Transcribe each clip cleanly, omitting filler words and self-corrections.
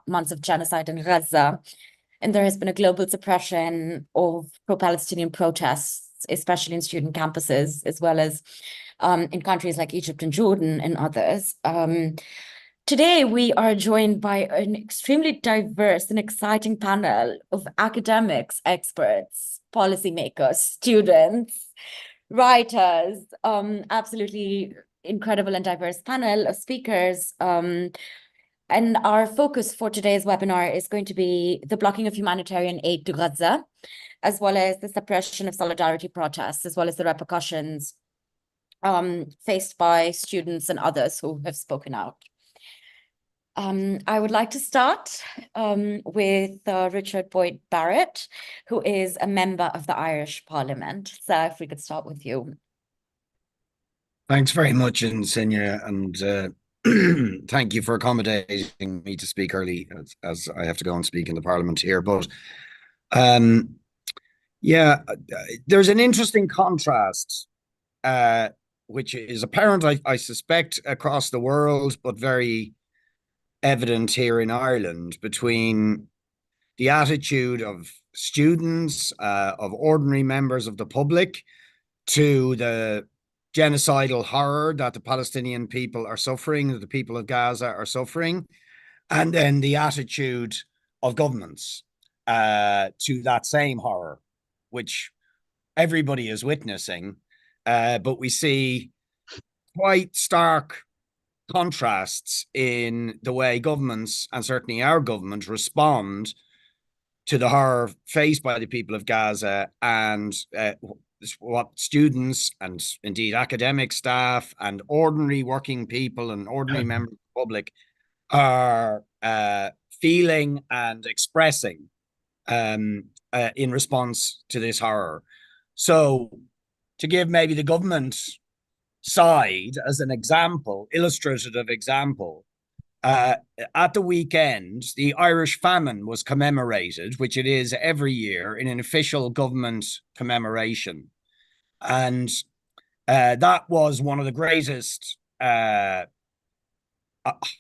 months of genocide in Gaza. And there has been a global suppression of pro-Palestinian protests, especially in student campuses, as well as in countries like Egypt and Jordan and others. Today, we are joined by an extremely diverse and exciting panel of academics, experts, policymakers, students, writers, absolutely incredible and diverse panel of speakers. And our focus for today's webinar is going to be the blocking of humanitarian aid to Gaza, as well as the suppression of solidarity protests, as well as the repercussions faced by students and others who have spoken out. I would like to start with Richard Boyd Barrett, who is a member of the Irish Parliament. So if we could start with you. Thanks very much, Insigne, and thank you for accommodating me to speak early as I have to go and speak in the Parliament here. But yeah, there's an interesting contrast, which is apparent, I suspect, across the world, but very evident here in Ireland, between the attitude of students, of ordinary members of the public, to the genocidal horror that the Palestinian people are suffering, that the people of Gaza are suffering, and then the attitude of governments to that same horror, which everybody is witnessing. But we see quite stark contrasts in the way governments, and certainly our government, respond to the horror faced by the people of Gaza, and what students and indeed academic staff and ordinary working people and ordinary members of the public are feeling and expressing in response to this horror. So to give maybe the government side as an example, illustrative example, at the weekend, the Irish famine was commemorated, which it is every year, in an official government commemoration. And that was one of the greatest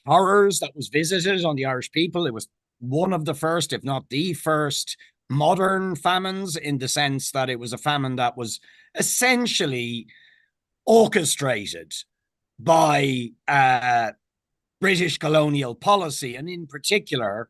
horrors that was visited on the Irish people. It was one of the first, if not the first, modern famines, in the sense that it was a famine that was essentially orchestrated by British colonial policy, and in particular,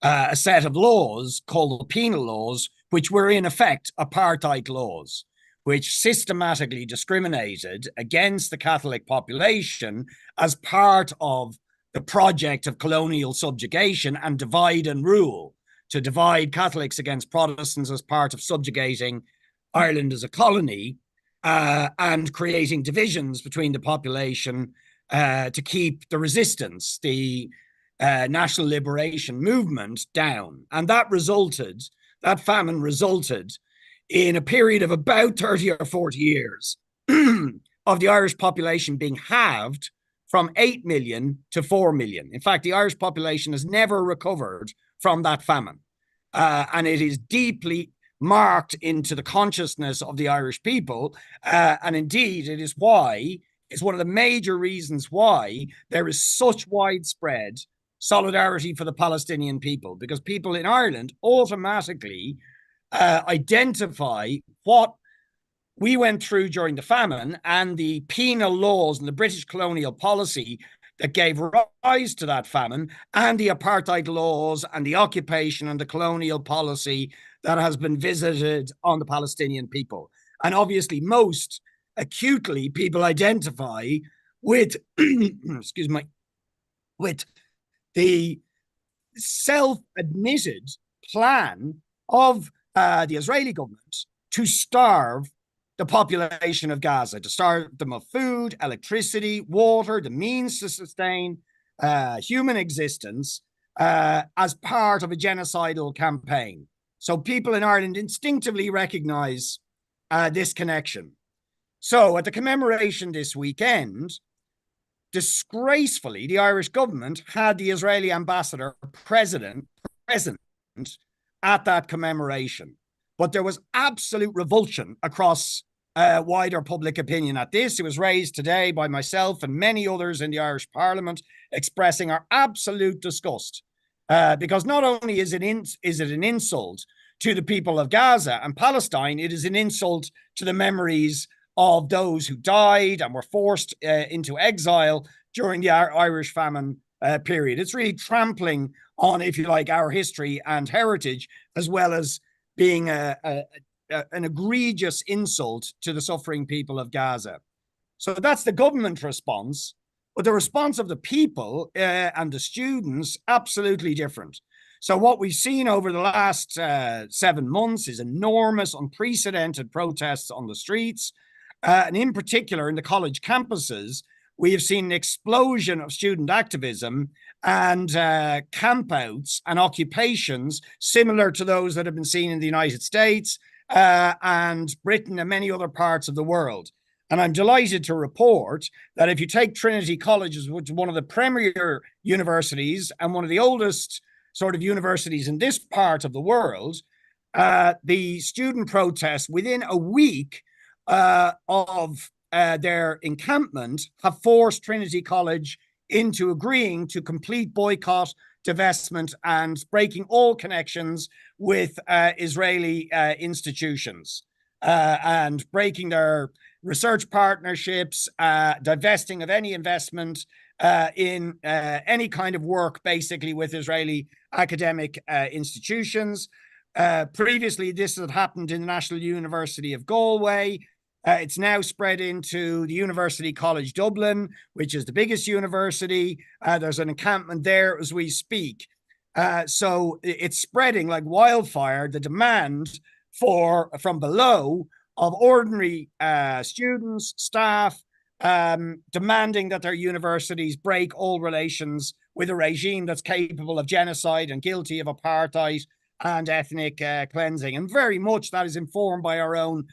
a set of laws called the penal laws, which were in effect apartheid laws, which systematically discriminated against the Catholic population as part of the project of colonial subjugation and divide and rule, to divide Catholics against Protestants as part of subjugating Ireland as a colony, and creating divisions between the population to keep the resistance, the national liberation movement, down. And that famine resulted in a period of about 30 or 40 years of the Irish population being halved from 8 million to 4 million. In fact, the Irish population has never recovered from that famine. And it is deeply marked into the consciousness of the Irish people. And indeed, it's one of the major reasons why there is such widespread solidarity for the Palestinian people, because people in Ireland automatically identify what we went through during the famine and the penal laws and the British colonial policy that gave rise to that famine, and the apartheid laws and the occupation and the colonial policy that has been visited on the Palestinian people. And obviously, most acutely, people identify with, excuse me, with the self-admitted plan of the Israeli government to starve the population of Gaza, to starve them of food, electricity, water, the means to sustain human existence as part of a genocidal campaign. So people in Ireland instinctively recognize this connection. So at the commemoration this weekend, disgracefully, the Irish government had the Israeli ambassador present at that commemoration. But there was absolute revulsion across wider public opinion at this. It was raised today by myself and many others in the Irish Parliament, expressing our absolute disgust because not only is it an insult to the people of Gaza and Palestine, it is an insult to the memories of those who died and were forced into exile during the Irish famine period. It's really trampling on, if you like, our history and heritage, as well as being an egregious insult to the suffering people of Gaza. So that's the government response. But the response of the people and the students, absolutely different. So what we've seen over the last 7 months is enormous, unprecedented protests on the streets. And in particular, in the college campuses, we have seen an explosion of student activism and campouts and occupations similar to those that have been seen in the United States and Britain and many other parts of the world. And I'm delighted to report that if you take Trinity College, which is one of the premier universities and one of the oldest sort of universities in this part of the world, the student protests within a week of their encampment have forced Trinity College into agreeing to complete boycott, divestment, and breaking all connections with Israeli institutions and breaking their research partnerships, divesting of any investment in any kind of work, basically, with Israeli academic institutions. Previously, this had happened in the National University of Galway. It's now spread into the University College Dublin, which is the biggest university. There's an encampment there as we speak. So it's spreading like wildfire, the demand from below of ordinary students, staff, demanding that their universities break all relations with a regime that's capable of genocide and guilty of apartheid and ethnic cleansing. And very much that is informed by our own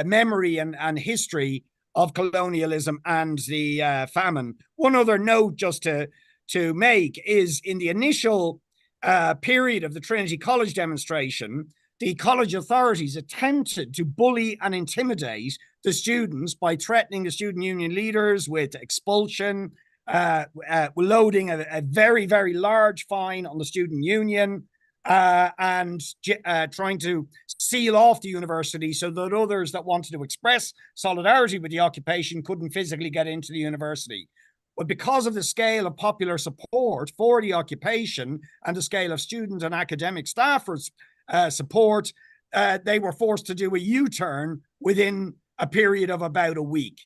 memory and history of colonialism and the famine. One other note just to make is in the initial period of the Trinity College demonstration, the college authorities attempted to bully and intimidate the students by threatening the student union leaders with expulsion, loading a very, very large fine on the student union, and trying to seal off the university so that others that wanted to express solidarity with the occupation couldn't physically get into the university. But because of the scale of popular support for the occupation and the scale of student and academic staffers' support, they were forced to do a U-turn within a period of about a week.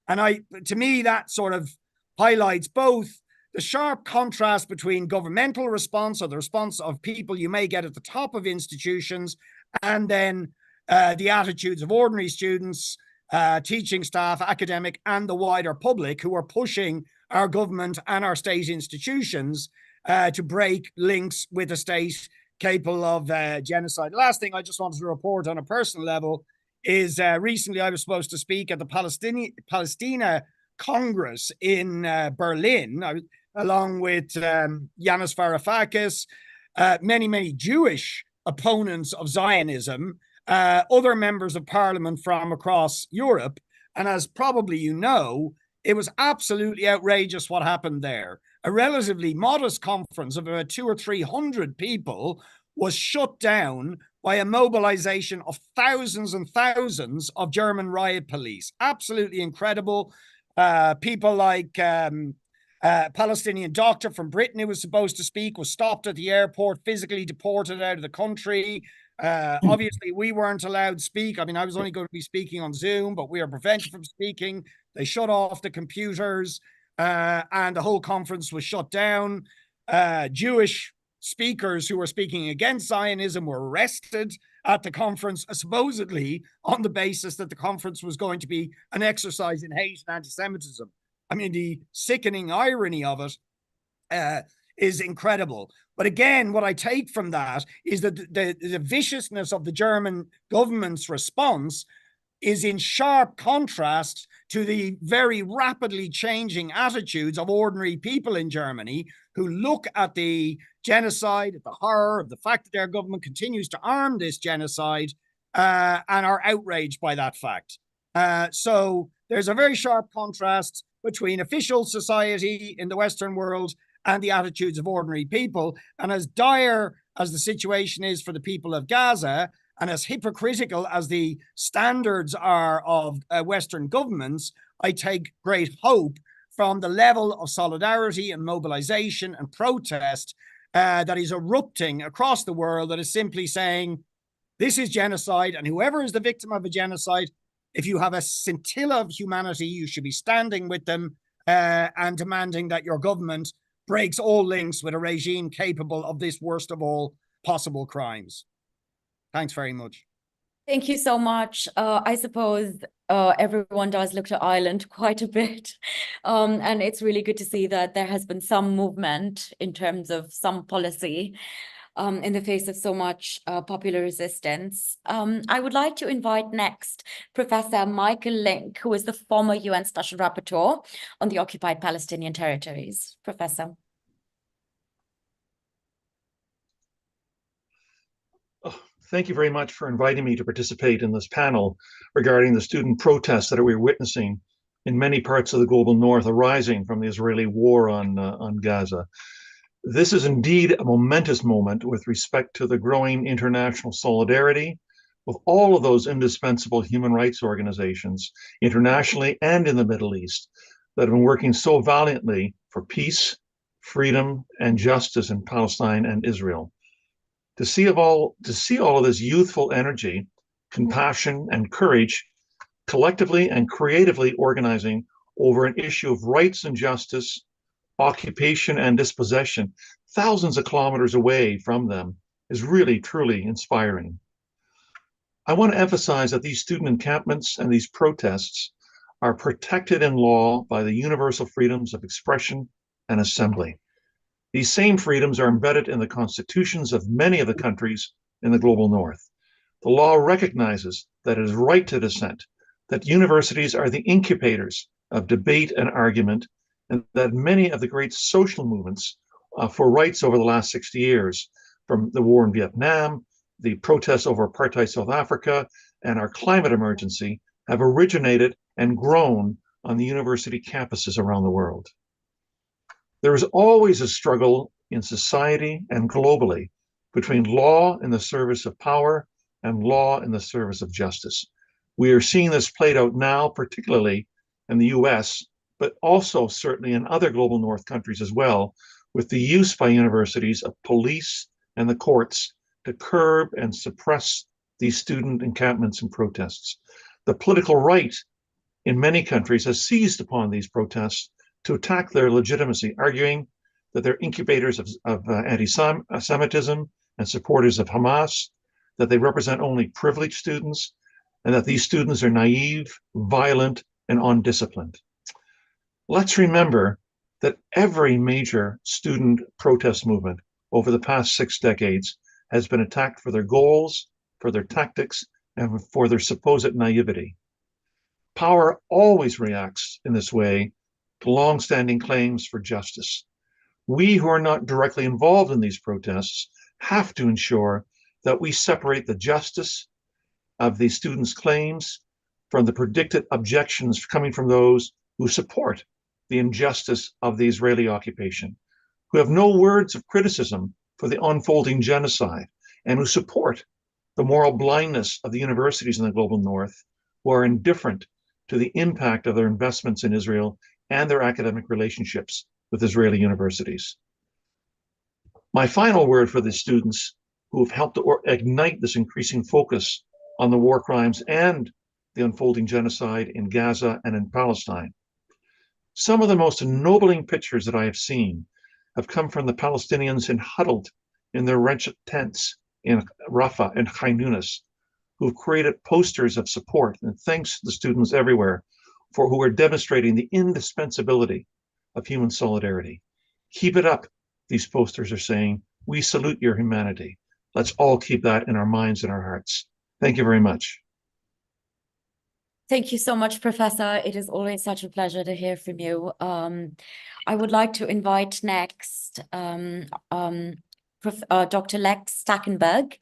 And to me, that sort of highlights both the sharp contrast between governmental response, or the response of people you may get at the top of institutions, and then the attitudes of ordinary students, teaching staff, academic, and the wider public who are pushing our government and our state institutions to break links with a state capable of genocide. The last thing I just wanted to report on a personal level is recently I was supposed to speak at the Palestina Congress in Berlin, along with Yanis Varoufakis, many Jewish opponents of Zionism, other members of parliament from across Europe. And as probably you know, it was absolutely outrageous what happened there. A relatively modest conference of about 200 or 300 people was shut down by a mobilization of thousands and thousands of German riot police. Absolutely incredible. People like Palestinian doctor from Britain who was supposed to speak was stopped at the airport, physically deported out of the country. Obviously, we weren't allowed to speak. I mean, I was only going to be speaking on Zoom, but we are prevented from speaking. They shut off the computers and the whole conference was shut down. Jewish speakers who were speaking against Zionism were arrested at the conference, supposedly on the basis that the conference was going to be an exercise in hate and anti-Semitism. I mean, the sickening irony of it is incredible. But again, what I take from that is that the viciousness of the German government's response is in sharp contrast to the very rapidly changing attitudes of ordinary people in Germany who look at the genocide, at the horror of the fact that their government continues to arm this genocide and are outraged by that fact. So there's a very sharp contrast between official society in the Western world and the attitudes of ordinary people. And as dire as the situation is for the people of Gaza, and as hypocritical as the standards are of Western governments, I take great hope from the level of solidarity and mobilization and protest that is erupting across the world, that is simply saying, this is genocide, and whoever is the victim of a genocide, if you have a scintilla of humanity, you should be standing with them and demanding that your government breaks all links with a regime capable of this worst of all possible crimes. Thanks very much. Thank you so much. I suppose everyone does look to Ireland quite a bit. And it's really good to see that there has been some movement in terms of some policy in the face of so much popular resistance. I would like to invite next Professor Michael Link, who is the former UN Special Rapporteur on the occupied Palestinian territories. Professor. Thank you very much for inviting me to participate in this panel regarding the student protests that we're witnessing in many parts of the global north arising from the Israeli war on Gaza. This is indeed a momentous moment with respect to the growing international solidarity with all of those indispensable human rights organizations internationally and in the Middle East that have been working so valiantly for peace, freedom, and justice in Palestine and Israel. To see all of this youthful energy, compassion, and courage collectively and creatively organizing over an issue of rights and justice, occupation and dispossession, thousands of kilometers away from them, is really, truly inspiring. I want to emphasize that these student encampments and these protests are protected in law by the universal freedoms of expression and assembly. These same freedoms are embedded in the constitutions of many of the countries in the global north. The law recognizes that it is right to dissent, that universities are the incubators of debate and argument, and that many of the great social movements for rights over the last 60 years, from the war in Vietnam, the protests over apartheid South Africa, and our climate emergency, have originated and grown on the university campuses around the world. There is always a struggle in society and globally between law in the service of power and law in the service of justice. We are seeing this played out now, particularly in the US, but also certainly in other global north countries as well, with the use by universities of police and the courts to curb and suppress these student encampments and protests. The political right in many countries has seized upon these protests to attack their legitimacy, arguing that they're incubators of anti-Semitism and supporters of Hamas, that they represent only privileged students, and that these students are naive, violent, and undisciplined. Let's remember that every major student protest movement over the past 6 decades has been attacked for their goals, for their tactics, and for their supposed naivety. Power always reacts in this way to long-standing claims for justice. We who are not directly involved in these protests have to ensure that we separate the justice of the students' claims from the predicted objections coming from those who support the injustice of the Israeli occupation, who have no words of criticism for the unfolding genocide, and who support the moral blindness of the universities in the global north, who are indifferent to the impact of their investments in Israel and their academic relationships with Israeli universities. My final word for the students who have helped to ignite this increasing focus on the war crimes and the unfolding genocide in Gaza and in Palestine. Some of the most ennobling pictures that I have seen have come from the Palestinians huddled in their wretched tents in Rafah and Khan Yunis, who've created posters of support and thanks to the students everywhere for who are demonstrating the indispensability of human solidarity. Keep it up, these posters are saying. We salute your humanity. Let's all keep that in our minds and our hearts. Thank you very much. Thank you so much, Professor. It is always such a pleasure to hear from you. I would like to invite next Dr. Lex Stackenberg,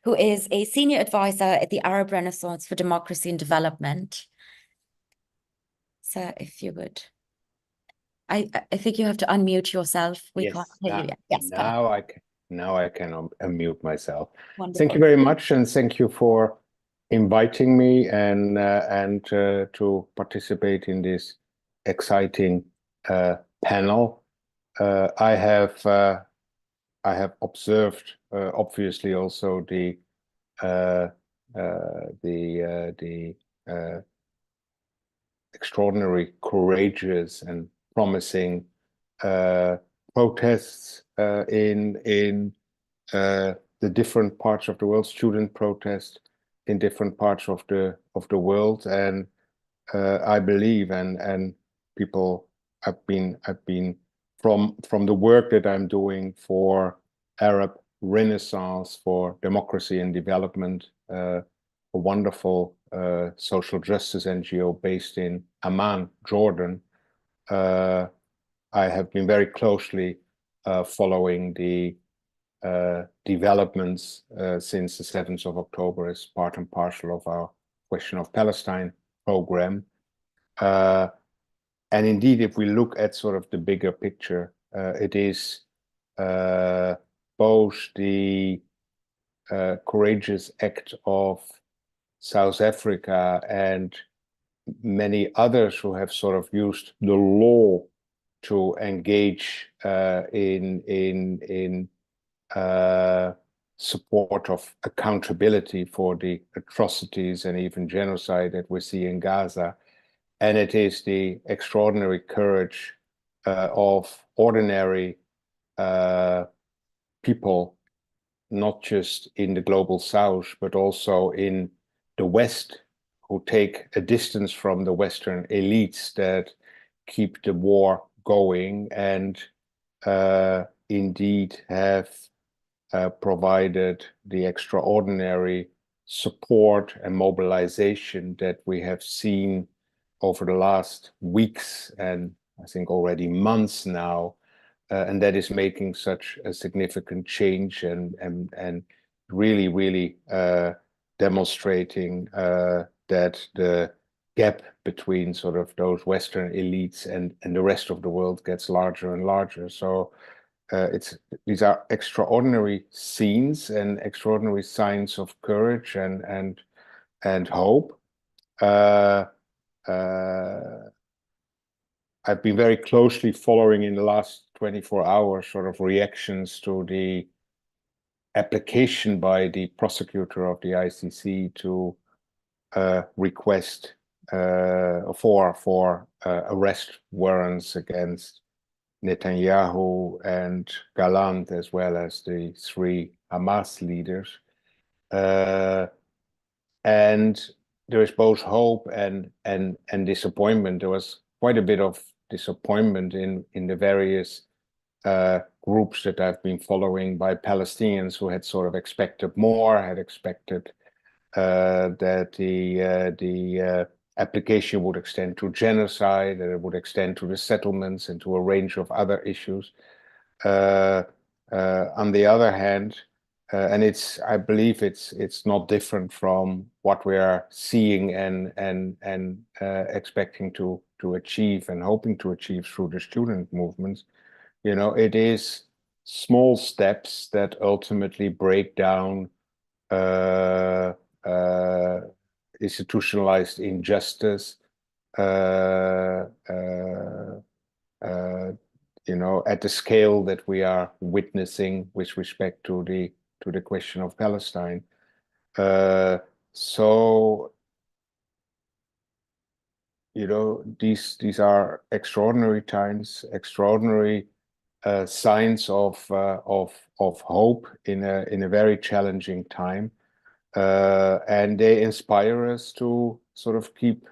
who is a senior advisor at the Arab Renaissance for Democracy and Development. So if you would. I think you have to unmute yourself. We can't Yes, hear you yet. Yes, perfect. now I can unmute myself. Wonderful. Thank you very much, and thank you for inviting me and to participate in this exciting panel. I have observed obviously also the extraordinary, courageous, and promising protests in the different parts of the world, student protests in different parts of the world, and I believe, and people, I've been from the work that I'm doing for Arab Renaissance, for democracy and development, a wonderful social justice NGO based in Amman, Jordan. I have been very closely following the developments since the 7th of October as part and parcel of our Question of Palestine program. And indeed, if we look at sort of the bigger picture, it is both the courageous act of South Africa and many others who have sort of used the law to engage in support of accountability for the atrocities and even genocide that we see in Gaza. And it is the extraordinary courage of ordinary people, not just in the global South, but also in the West, who take a distance from the Western elites that keep the war going and indeed have provided the extraordinary support and mobilization that we have seen over the last weeks and I think already months now, and that is making such a significant change and really demonstrating that the gap between sort of those Western elites and the rest of the world gets larger and larger. So these are extraordinary scenes and extraordinary signs of courage and hope. I've been very closely following in the last 24 hours sort of reactions to the application by the prosecutor of the ICC to request for arrest warrants against Netanyahu and Gallant, as well as the 3 Hamas leaders. And there is both hope and disappointment. There was quite a bit of disappointment in the various groups that I've been following by Palestinians who had sort of expected more, had expected that the application would extend to genocide, that it would extend to the settlements and to a range of other issues. On the other hand, and I believe it's not different from what we are seeing and expecting to achieve and hoping to achieve through the student movements. You know, it is small steps that ultimately break down institutionalized injustice, you know, at the scale that we are witnessing with respect to the question of Palestine. So, you know, these are extraordinary times, extraordinary signs of hope in a very challenging time, and they inspire us to sort of keep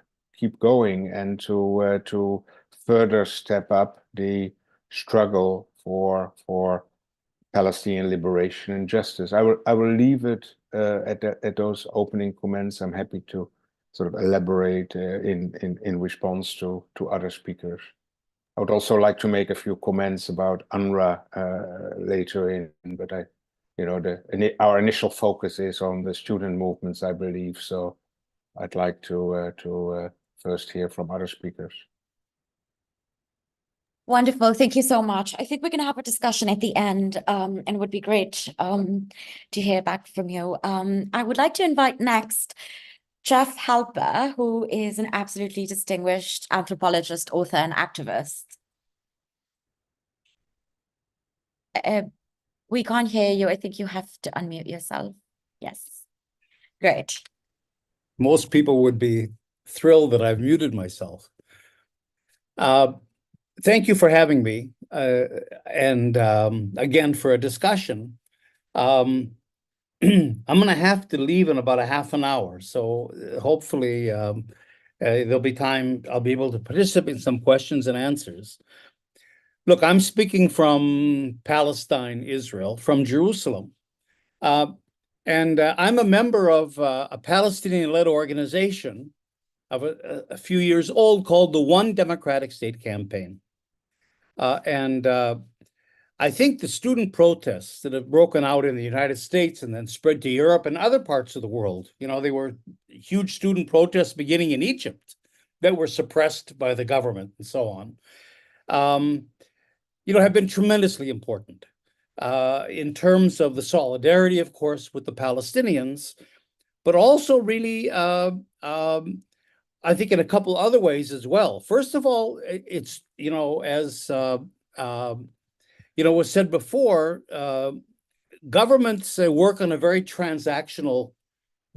going and to further step up the struggle for Palestinian liberation and justice. I will leave it at those opening comments. I'm happy to sort of elaborate in response to other speakers. I would also like to make a few comments about UNRWA later in, but you know, our initial focus is on the student movements, I believe. So I'd like to first hear from other speakers. Wonderful. Thank you so much. I think we're going to have a discussion at the end, and it would be great to hear back from you. I would like to invite next Jeff Halper, who is an absolutely distinguished anthropologist, author, and activist. We can't hear you. I think you have to unmute yourself. Yes. Great. Most people would be thrilled that I've muted myself. Thank you for having me, and again for a discussion. I'm going to have to leave in about a half an hour, so hopefully there'll be time. I'll be able to participate in some questions and answers. Look, I'm speaking from Palestine, Israel, from Jerusalem. And I'm a member of a Palestinian-led organization of a few years old called the One Democratic State Campaign. I think the student protests that have broken out in the United States and then spread to Europe and other parts of the world, they were huge student protests beginning in Egypt that were suppressed by the government and so on, have been tremendously important in terms of the solidarity, of course, with the Palestinians, but also really, I think in a couple other ways as well. First of all, it's, as was said before, governments work on a very transactional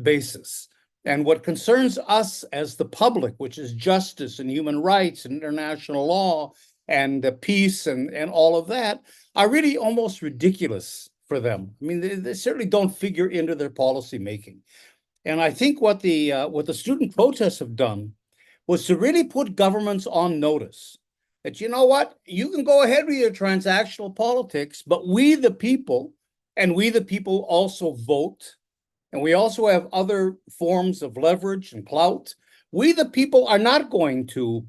basis. And what concerns us as the public, which is justice and human rights and international law and peace and all of that, are really almost ridiculous for them. I mean, they certainly don't figure into their policy making. And I think what the student protests have done was to really put governments on notice that, you know what, you can go ahead with your transactional politics, but we the people also vote, and we also have other forms of leverage and clout. We the people are not going to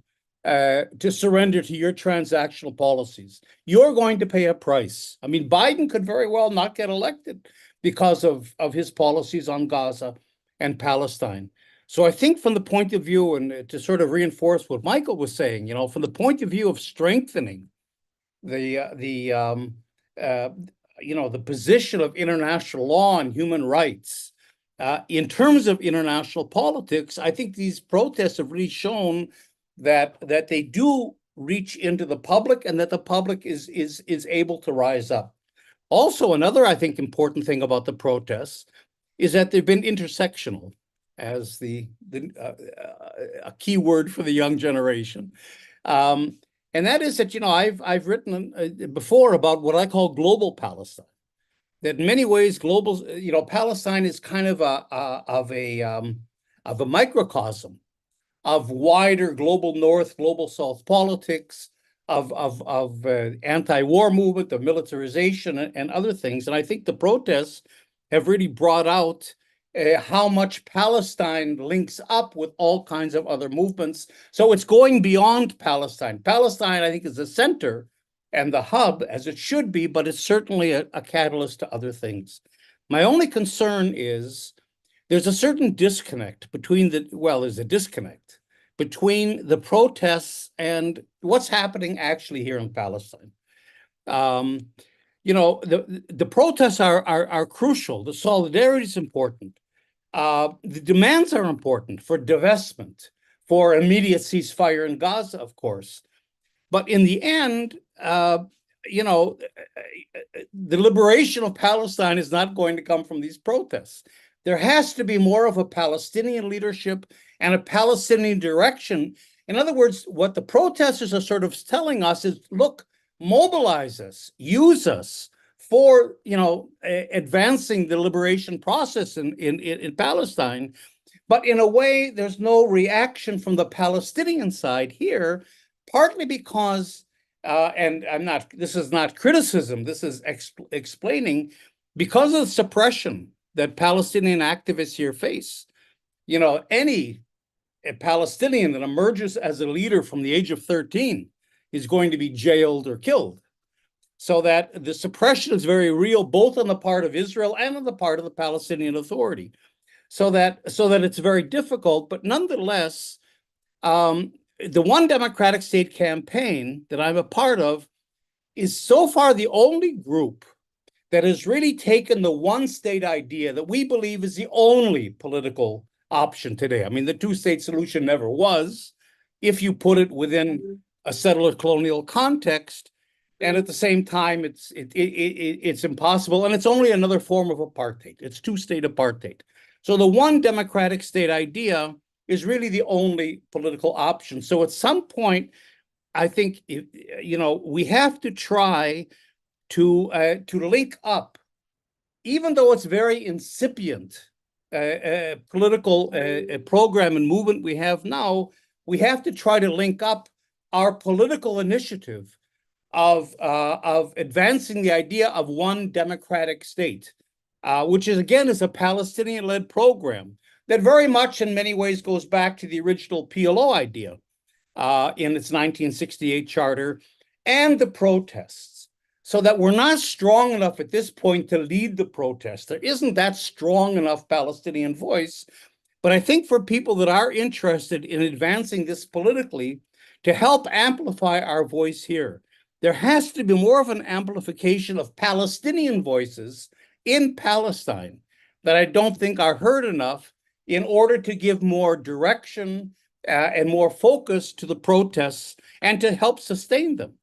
surrender to your transactional policies. You're going to pay a price. I mean, Biden could very well not get elected because of his policies on Gaza and Palestine. So I think from the point of view, and to sort of reinforce what Michael was saying, from the point of view of strengthening the position of international law and human rights, in terms of international politics, I think these protests have really shown that they do reach into the public and that the public is able to rise up. Also, another, I think, important thing about the protests is that they've been intersectional, as a key word for the young generation. And that is that, I've written before about what I call global Palestine. That in many ways, Palestine is kind of a microcosm of wider global North, global South politics, of anti-war movement, of militarization, and other things. And I think the protests have really brought out how much Palestine links up with all kinds of other movements. So it's going beyond Palestine. Palestine, I think, is the center and the hub, as it should be, but it's certainly a catalyst to other things. My only concern is there's a certain disconnect between there's a disconnect between the protests and what's happening actually here in Palestine. The protests are crucial. The solidarity is important. The demands are important for divestment, for immediate ceasefire in Gaza, of course. But in the end, the liberation of Palestine is not going to come from these protests. There has to be more of a Palestinian leadership and a Palestinian direction. In other words, what the protesters are sort of telling us is, look, mobilize us, use us for, advancing the liberation process in Palestine. But in a way, there's no reaction from the Palestinian side here, partly because, this is not criticism, this is explaining, because of the suppression that Palestinian activists here face. Any Palestinian that emerges as a leader from the age of 13 is going to be jailed or killed. So that the suppression is very real, both on the part of Israel and on the part of the Palestinian Authority. So that it's very difficult, but nonetheless, the One Democratic State campaign that I'm a part of is so far the only group that has really taken the one state idea that we believe is the only political option today. I mean, the two-state solution never was, if you put it within a settler colonial context, and at the same time, it's impossible, and it's only another form of apartheid. It's two-state apartheid. So the one democratic state idea is really the only political option. So at some point, I think we have to try to link up, even though it's very incipient political program and movement we have now. We have to try to link up our political initiative of advancing the idea of one democratic state, which is a Palestinian-led program that very much in many ways goes back to the original PLO idea in its 1968 charter and the protests, so that we're not strong enough at this point to lead the protest. There isn't that strong enough Palestinian voice. But I think for people that are interested in advancing this politically, to help amplify our voice here, there has to be more of an amplification of Palestinian voices in Palestine that I don't think are heard enough in order to give more direction and more focus to the protests and to help sustain them.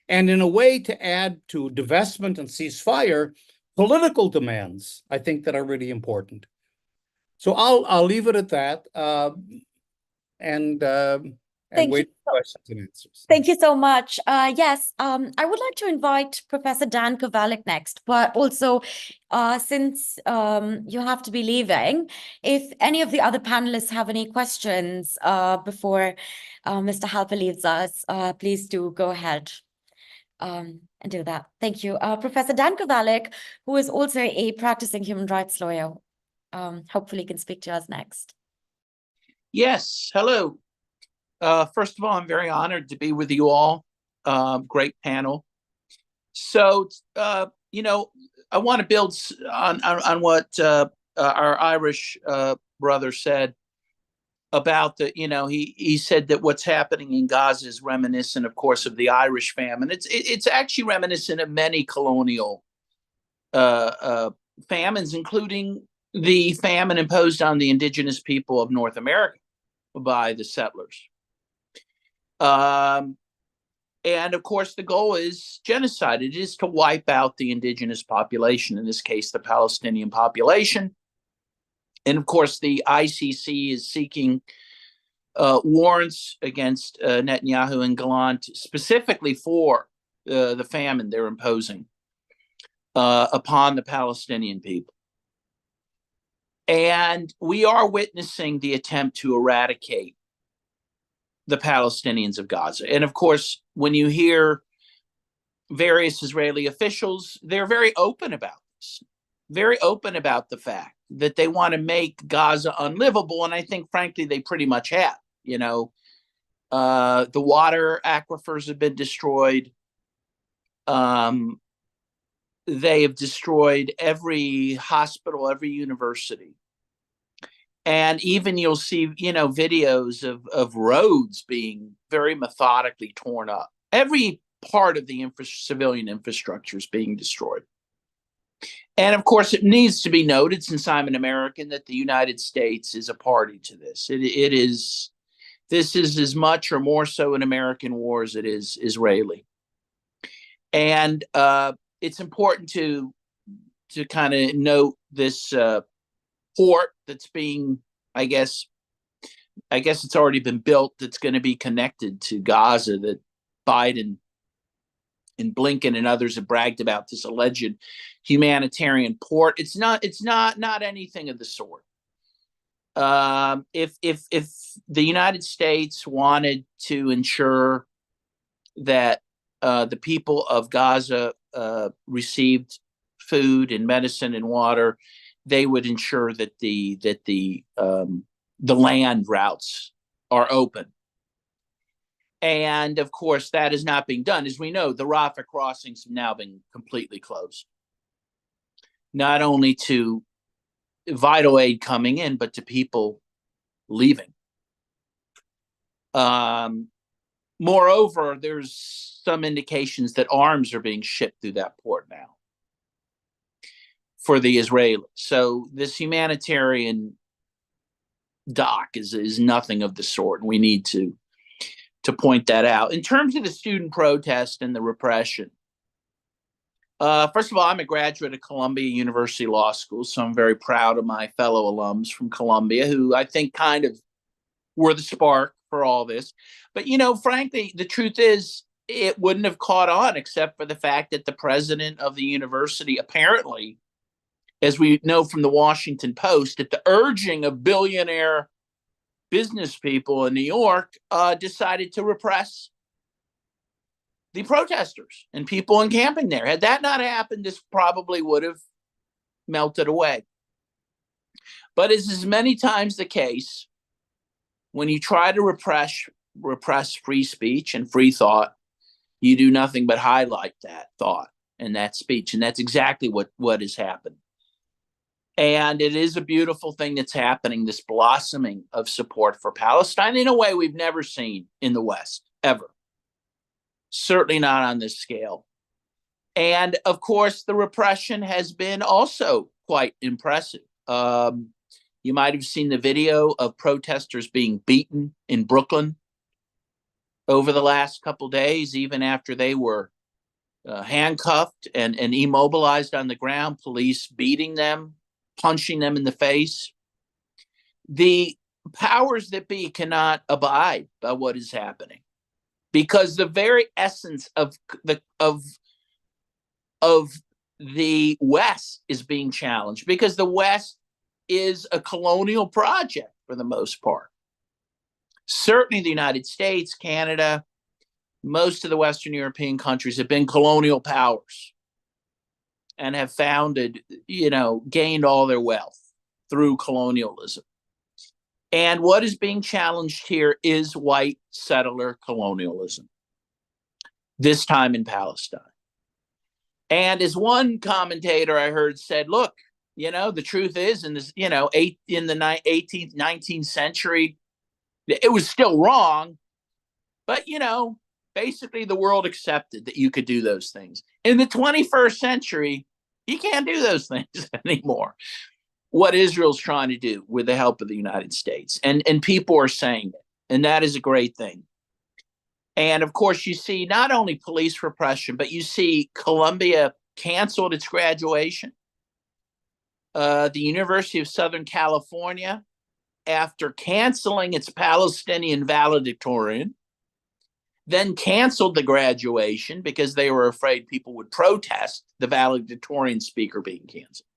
And in a way to add to divestment and ceasefire, political demands, I think, that are really important. So I'll leave it at that, and wait for questions and answers. Thank you so much. Yes, I would like to invite Professor Dan Kovalik next, but also since you have to be leaving, if any of the other panelists have any questions before Mr. Halper leaves us, please do go ahead and do that. Thank you. Professor Dan Kovalik, who is also a practicing human rights lawyer, hopefully can speak to us next. Yes, hello. First of all, I'm very honored to be with you all. Great panel. So, I want to build on what our Irish brother said about he said that what's happening in Gaza is reminiscent, of course, of the Irish famine. It's actually reminiscent of many colonial famines, including the famine imposed on the indigenous people of North America by the settlers. And of course, the goal is genocide. It is to wipe out the indigenous population, in this case, the Palestinian population. And of course, the ICC is seeking warrants against Netanyahu and Gallant specifically for the famine they're imposing upon the Palestinian people. And we are witnessing the attempt to eradicate the Palestinians of Gaza. And of course, when you hear various Israeli officials, they're very open about this, very open about the fact that they want to make Gaza unlivable. And I think, frankly, they pretty much have. The water aquifers have been destroyed. They have destroyed every hospital, every university. And even you'll see, videos of roads being very methodically torn up. Every part of the civilian infrastructure is being destroyed. And of course, it needs to be noted, since I'm an American, that the United States is a party to this. This is as much or more so an American war as it is Israeli. And it's important to kind of note this port that's being, I guess it's already been built, that's going to be connected to Gaza, that Biden and Blinken and others have bragged about, this alleged humanitarian port. It's not anything of the sort. If the United States wanted to ensure that the people of Gaza received food and medicine and water, they would ensure that the land routes are open. And of course, that is not being done. As we know, the Rafah crossings have now been completely closed, not only to vital aid coming in, but to people leaving. Moreover, there's some indications that arms are being shipped through that port now for the Israelis. So this humanitarian dock is nothing of the sort. And we need to point that out. In terms of the student protest and the repression, first of all, I'm a graduate of Columbia University Law School, so I'm very proud of my fellow alums from Columbia, who I think kind of were the spark for all this. But, you know, frankly, the truth is it wouldn't have caught on except for the fact that the president of the university, apparently, as we know from the Washington Post, at the urging of billionaire business people in New York, decided to repress the protesters and people encamping there. Had that not happened, this probably would have melted away. But as is many times the case, when you try to repress free speech and free thought, you do nothing but highlight that thought and that speech. And that's exactly what has happened. And it is a beautiful thing that's happening, this blossoming of support for Palestine in a way we've never seen in the West, ever. Certainly not on this scale. And of course, the repression has been also quite impressive. You might have seen the video of protesters being beaten in Brooklyn over the last couple of days, even after they were handcuffed and immobilized on the ground, police beating them, punching them in the face. The powers that be cannot abide by what is happening, because the very essence of the West is being challenged, because the West is a colonial project for the most part. Certainly the United States, Canada, most of the Western European countries have been colonial powers and have founded, gained all their wealth through colonialism. And what is being challenged here is white settler colonialism, this time in Palestine. And as one commentator I heard said, look, the truth is in this, in the 18th, 19th century, it was still wrong, but, basically the world accepted that you could do those things. In the 21st century, you can't do those things anymore. What Israel's trying to do with the help of the United States. And people are saying it, and that is a great thing. And of course, you see not only police repression, but you see Columbia canceled its graduation. The University of Southern California, after canceling its Palestinian valedictorian, then canceled the graduation because they were afraid people would protest the valedictorian speaker being canceled.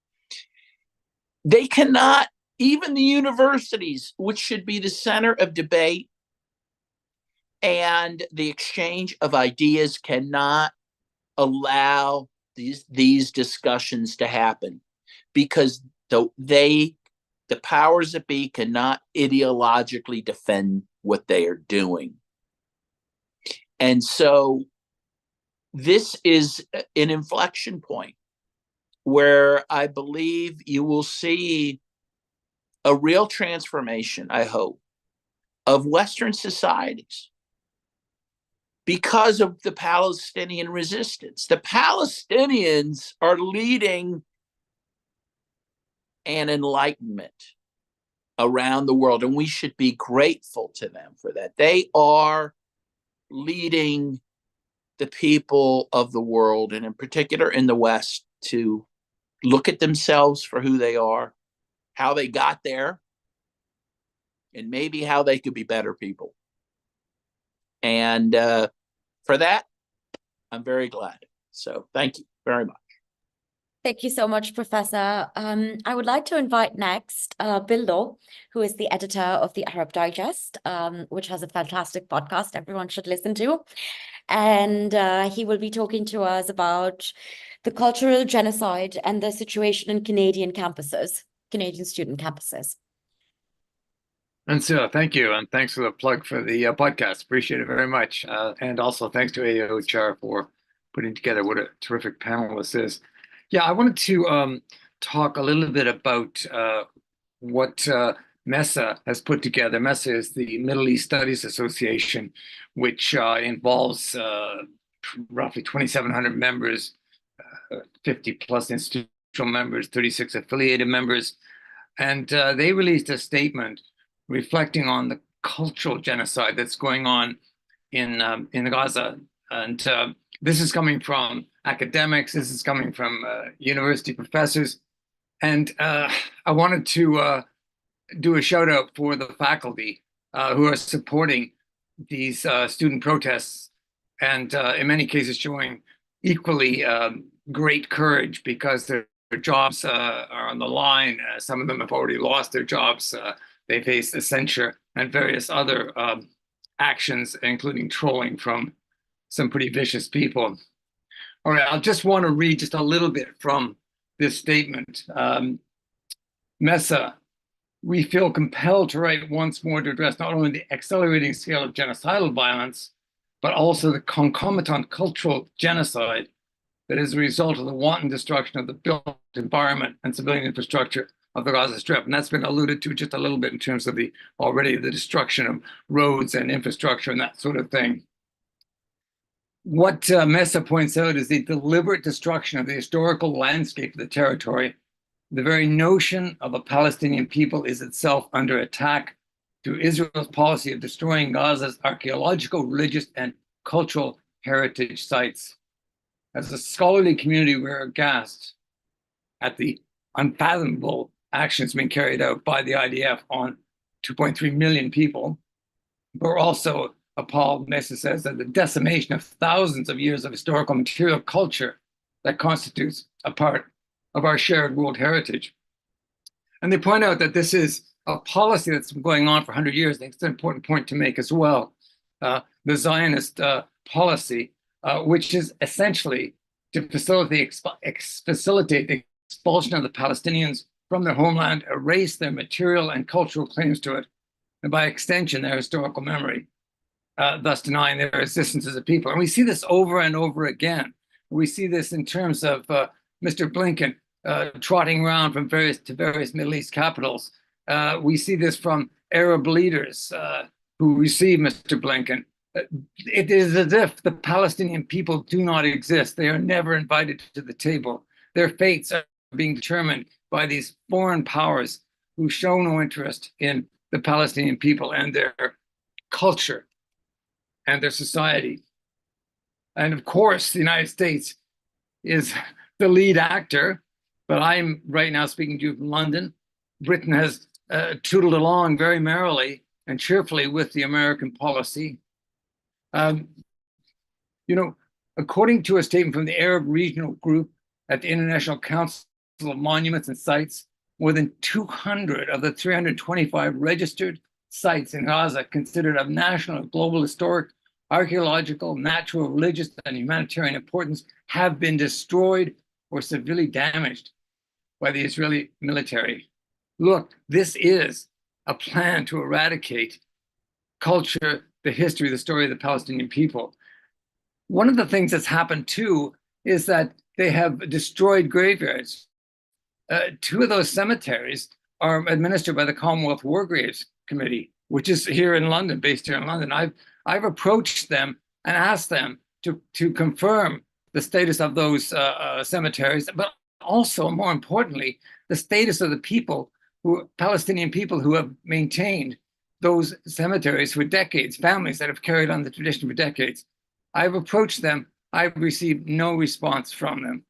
They cannot, even the universities, which should be the center of debate and the exchange of ideas, cannot allow these discussions to happen, because the powers that be cannot ideologically defend what they are doing. And so this is an inflection point where I believe you will see a real transformation, I hope, of Western societies because of the Palestinian resistance. The Palestinians are leading an enlightenment around the world, and we should be grateful to them for that. They are leading the people of the world, and in particular in the West, to look at themselves for who they are, how they got there, and maybe how they could be better people. And for that, I'm very glad. So thank you very much. Thank you so much, Professor. I would like to invite next Bildo, who is the editor of the Arab Digest, which has a fantastic podcast everyone should listen to. And he will be talking to us about the cultural genocide and the situation in Canadian student campuses. And so, thank you, and thanks for the plug for the podcast. Appreciate it very much. And also thanks to AOHR for putting together what a terrific panel this is. Yeah, I wanted to talk a little bit about what MESA has put together. MESA is the Middle East Studies Association, which involves roughly 2,700 members, 50 plus institutional members, 36 affiliated members. And they released a statement reflecting on the cultural genocide that's going on in Gaza. And this is coming from academics, this is coming from university professors. And I wanted to do a shout out for the faculty who are supporting these student protests, and in many cases showing equally great courage because their jobs are on the line. Some of them have already lost their jobs. They face the censure and various other actions, including trolling from some pretty vicious people. All right, I'll just want to read just a little bit from this statement. MESA, we feel compelled to write once more to address not only the accelerating scale of genocidal violence, but also the concomitant cultural genocide that is a result of the wanton destruction of the built environment and civilian infrastructure of the Gaza Strip. And that's been alluded to just a little bit in terms of the destruction of roads and infrastructure and that sort of thing. What MESA points out is the deliberate destruction of the historical landscape of the territory. The very notion of a Palestinian people is itself under attack through Israel's policy of destroying Gaza's archaeological, religious, and cultural heritage sites. As a scholarly community, we're aghast at the unfathomable actions being carried out by the IDF on 2.3 million people. But we're also appalled, MESA says, at the decimation of thousands of years of historical material culture that constitutes a part of our shared world heritage. And they point out that this is a policy that's been going on for 100 years. I think it's an important point to make as well. The Zionist policy, which is essentially to facilitate the expulsion of the Palestinians from their homeland, erase their material and cultural claims to it, and by extension, their historical memory, thus denying their existence as a people. And we see this over and over again. We see this in terms of Mr. Blinken trotting around from various Middle East capitals. We see this from Arab leaders who receive Mr. Blinken. It is as if the Palestinian people do not exist. They are never invited to the table. Their fates are being determined by these foreign powers who show no interest in the Palestinian people and their culture and their society. And of course, the United States is the lead actor, but I'm right now speaking to you from London. Britain has tootled along very merrily and cheerfully with the American policy. According to a statement from the Arab Regional Group at the International Council of Monuments and Sites, more than 200 of the 325 registered sites in Gaza considered of national, global, historic, archaeological, natural, religious, and humanitarian importance have been destroyed or severely damaged by the Israeli military. Look, this is a plan to eradicate culture, the history, the story of the Palestinian people. One of the things that's happened too is that they have destroyed graveyards. Two of those cemeteries are administered by the Commonwealth War Graves Committee, which is here in London, based here in London. I've approached them and asked them to confirm the status of those cemeteries, but also, more importantly, the status of the Palestinian people who have maintained those cemeteries for decades, families that have carried on the tradition for decades. I've approached them. I've received no response from them.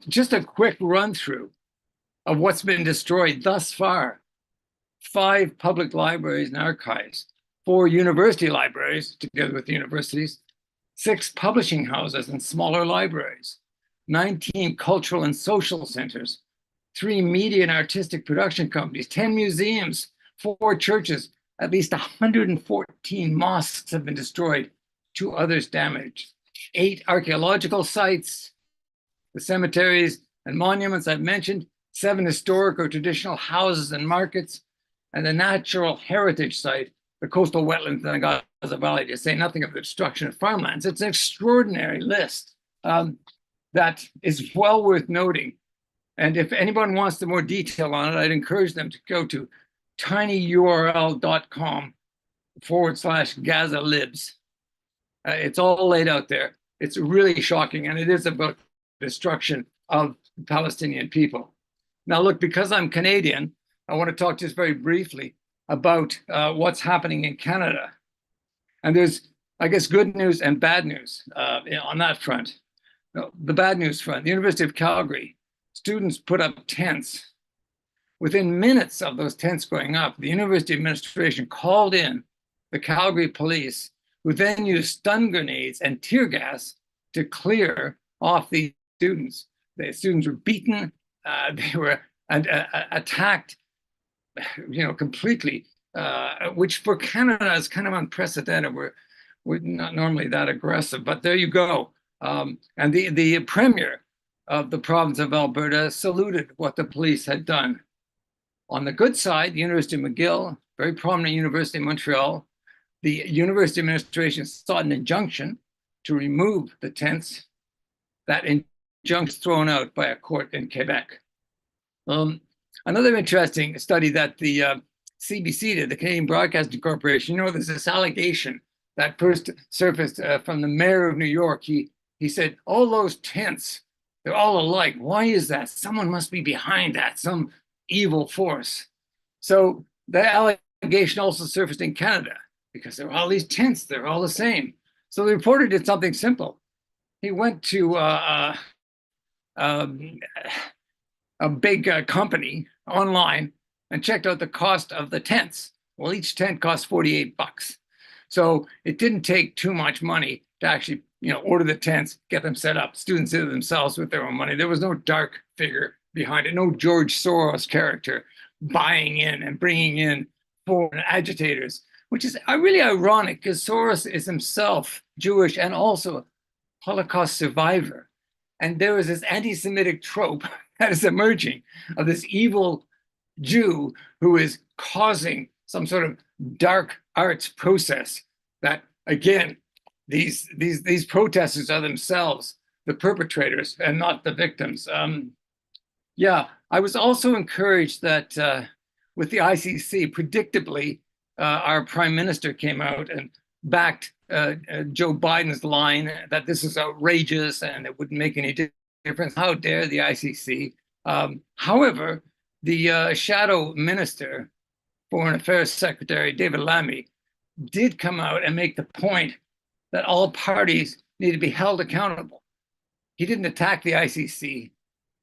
Just a quick run through of what's been destroyed thus far. 5 public libraries and archives, 4 university libraries together with the universities, 6 publishing houses and smaller libraries, 19 cultural and social centers, 3 media and artistic production companies, 10 museums, 4 churches, at least 114 mosques have been destroyed, 2 others damaged, 8 archaeological sites, the cemeteries and monuments I've mentioned, 7 historic or traditional houses and markets, and the natural heritage site, the coastal wetlands in the Gaza Valley, to say nothing of the destruction of farmlands. It's an extraordinary list that is well worth noting. And if anyone wants the more detail on it, I'd encourage them to go to tinyurl.com/Gaza libs. It's all laid out there. It's really shocking, and it is about destruction of the Palestinian people. Now, look, because I'm Canadian, I want to talk just very briefly about what's happening in Canada. And there's, I guess, good news and bad news on that front. The bad news front, the University of Calgary, students put up tents. Within minutes of those tents going up, the university administration called in the Calgary police, who then used stun grenades and tear gas to clear off these students. The students were beaten, they were attacked, completely, which for Canada is kind of unprecedented. We're not normally that aggressive, but there you go. And the premier of the province of Alberta saluted what the police had done. On the good side, the University of McGill, very prominent university in Montreal, the university administration sought an injunction to remove the tents. That injunction was thrown out by a court in Quebec. Another interesting study that the CBC did, the Canadian Broadcasting Corporation, there's this allegation that first surfaced from the mayor of New York. He said, all those tents, they're all alike. Why is that? Someone must be behind that, some evil force. So the allegation also surfaced in Canada because there were all these tents, they're all the same. So the reporter did something simple. He went to a big company online and checked out the cost of the tents. Well, each tent cost $48. So it didn't take too much money to actually, order the tents, get them set up. Students did it themselves with their own money. There was no dark figure behind it, no George Soros character buying in and bringing in foreign agitators, which is really ironic because Soros is himself Jewish and also a Holocaust survivor. And there is this anti-Semitic trope that is emerging of this evil Jew who is causing some sort of dark arts process that, again, these protesters are themselves the perpetrators and not the victims. Yeah, I was also encouraged that with the ICC, predictably, our prime minister came out and backed Joe Biden's line that this is outrageous and it wouldn't make any difference. How dare the ICC? However, the shadow minister, Foreign Affairs Secretary David Lammy, did come out and make the point that all parties need to be held accountable. He didn't attack the ICC.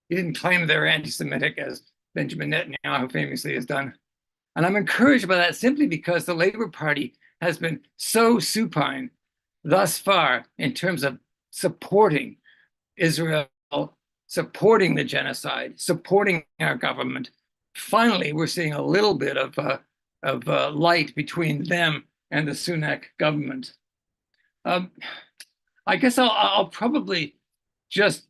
He didn't claim they're anti-Semitic, as Benjamin Netanyahu famously has done. And I'm encouraged by that simply because the Labour Party has been so supine thus far in terms of supporting Israel, supporting the genocide, supporting our government. Finally, we're seeing a little bit of light between them and the Sunak government. I guess I'll probably just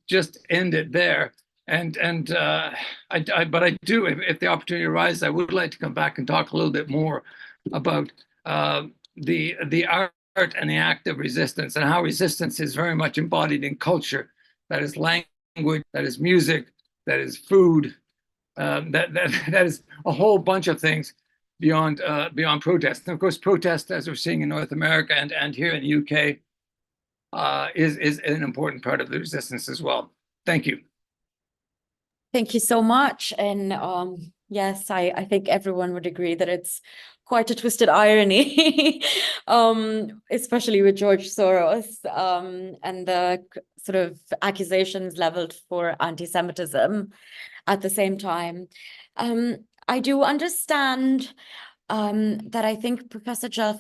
end it there. But I do, if the opportunity arises, I would like to come back and talk a little bit more about the art and the act of resistance and how resistance is very much embodied in culture. That is language, that is music, that is food, that is a whole bunch of things beyond protest. And of course, protest, as we're seeing in North America and here in the UK, is an important part of the resistance as well. Thank you. Thank you so much. And yes, I think everyone would agree that it's quite a twisted irony, especially with George Soros and the sort of accusations leveled for anti-Semitism at the same time. I do understand that I think Professor Jeff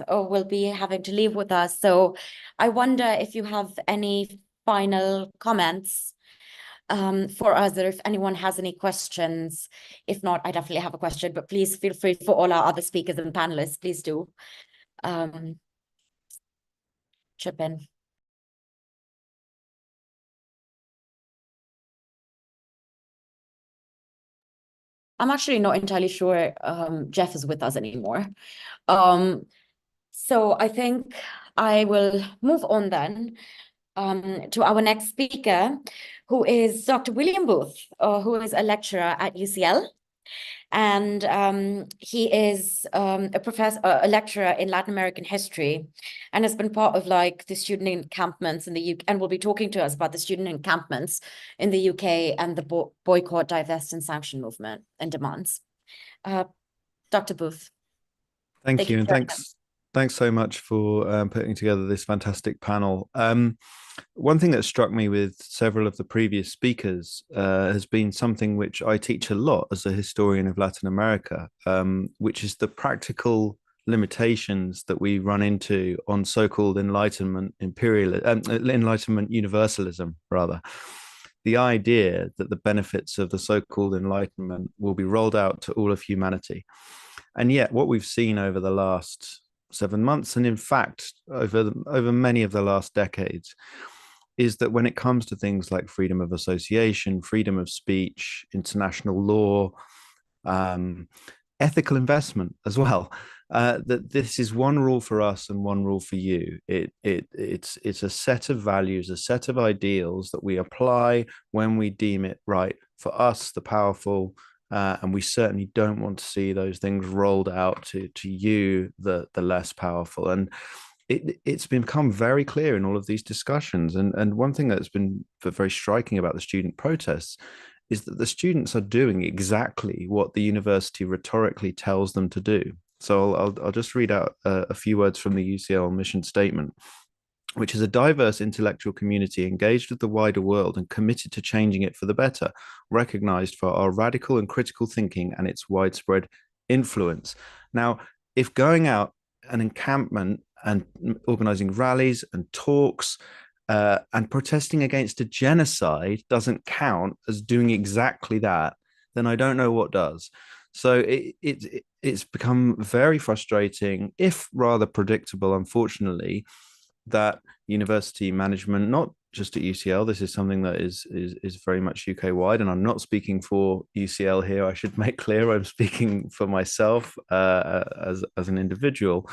will be having to leave with us. So I wonder if you have any final comments for us, or if anyone has any questions. If not, I definitely have a question, but please feel free for all our other speakers and panelists, please do chip in. I'm actually not entirely sure Jeff is with us anymore. So I think I will move on then to our next speaker, who is Dr. William Booth, who is a lecturer at UCL. And he is a lecturer in Latin American history, and has been part of like the student encampments in the UK, and will be talking to us about the student encampments in the UK and the boycott, divest, and sanction movement and demands. Dr. Booth. Thank you, and thanks so much for putting together this fantastic panel. One thing that struck me with several of the previous speakers has been something which I teach a lot as a historian of Latin America, which is the practical limitations that we run into on so-called Enlightenment Enlightenment universalism, rather. The idea that the benefits of the so-called Enlightenment will be rolled out to all of humanity. And yet what we've seen over the last 7 months, and in fact, over many of the last decades, is that when it comes to things like freedom of association, freedom of speech, international law, ethical investment as well, that this is one rule for us and one rule for you. It's a set of values, a set of ideals that we apply when we deem it right for us, the powerful, and we certainly don't want to see those things rolled out to you, the less powerful. And it's become very clear in all of these discussions. And one thing that's been very striking about the student protests is that the students are doing exactly what the university rhetorically tells them to do. So I'll just read out a few words from the UCL mission statement, which is a diverse intellectual community engaged with the wider world and committed to changing it for the better, recognized for our radical and critical thinking and its widespread influence. Now, if going out an encampment and organizing rallies and talks and protesting against a genocide doesn't count as doing exactly that, then I don't know what does. So it's become very frustrating, if rather predictable, unfortunately, that university management, not just at UCL, this is something that is very much UK wide, and I'm not speaking for UCL here. I should make clear I'm speaking for myself as an individual.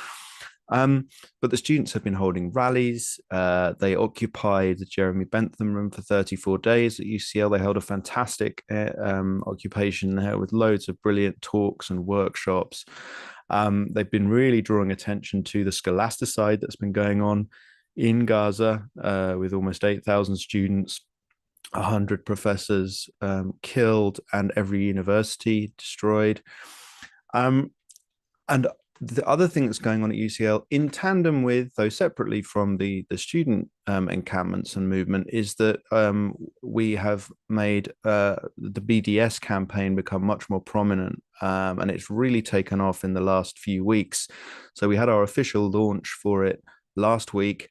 But the students have been holding rallies. They occupied the Jeremy Bentham Room for 34 days at UCL. They held a fantastic occupation there with loads of brilliant talks and workshops. They've been really drawing attention to the scholasticide that's been going on in Gaza, with almost 8,000 students, 100 professors killed, and every university destroyed. And the other thing that's going on at UCL, in tandem with, though separately from the student encampments and movement, is that we have made the BDS campaign become much more prominent, and it's really taken off in the last few weeks. So we had our official launch for it last week.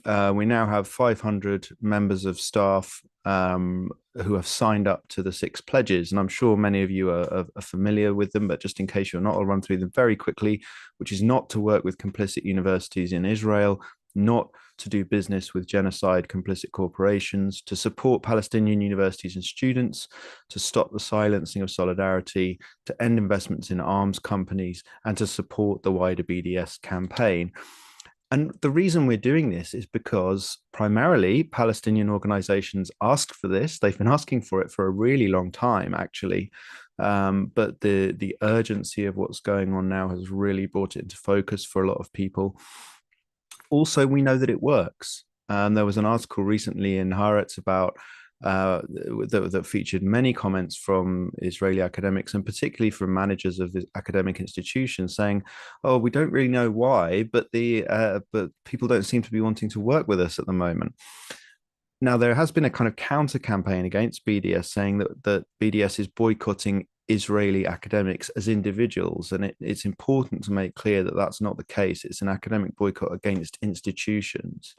We now have 500 members of staff who have signed up to the 6 pledges, and I'm sure many of you are familiar with them, but just in case you're not, I'll run through them very quickly, which is not to work with complicit universities in Israel, not to do business with genocide complicit corporations, to support Palestinian universities and students, to stop the silencing of solidarity, to end investments in arms companies, and to support the wider BDS campaign. And the reason we're doing this is because primarily Palestinian organizations asked for this. They've been asking for it for a really long time, actually. But the urgency of what's going on now has really brought it into focus for a lot of people. Also, we know that it works. There was an article recently in Haaretz about that featured many comments from Israeli academics, and particularly from managers of the academic institutions, saying, "Oh, we don't really know why, but people don't seem to be wanting to work with us at the moment." Now, there has been a kind of counter campaign against BDS, saying that BDS is boycotting Israeli academics as individuals, and it's important to make clear that that's not the case. It's an academic boycott against institutions.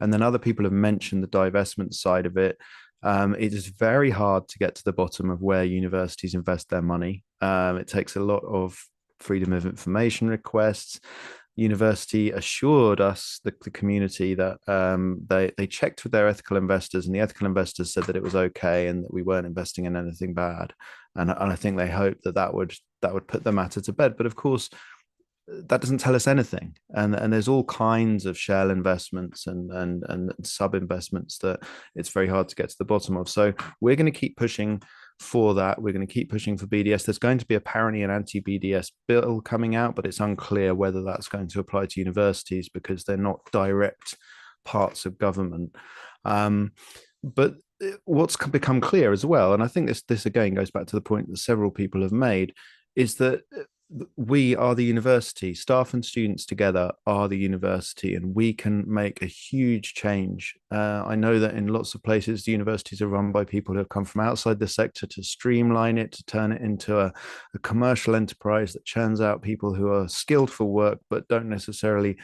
And then other people have mentioned the divestment side of it. It is very hard to get to the bottom of where universities invest their money. It takes a lot of freedom of information requests. University assured us, the community, that they checked with their ethical investors, and the ethical investors said that it was okay and that we weren't investing in anything bad. And I think they hoped that would put the matter to bed. But of course, that doesn't tell us anything. And there's all kinds of shell investments and sub investments that it's very hard to get to the bottom of. So we're going to keep pushing for that. We're going to keep pushing for BDS. There's going to be apparently an anti-BDS bill coming out, but it's unclear whether that's going to apply to universities because they're not direct parts of government. But what's become clear as well, and I think this again goes back to the point that several people have made, is that we are the university. Staff and students together are the university, and we can make a huge change. I know that in lots of places, the universities are run by people who have come from outside the sector to streamline it, to turn it into a commercial enterprise that churns out people who are skilled for work, but don't necessarily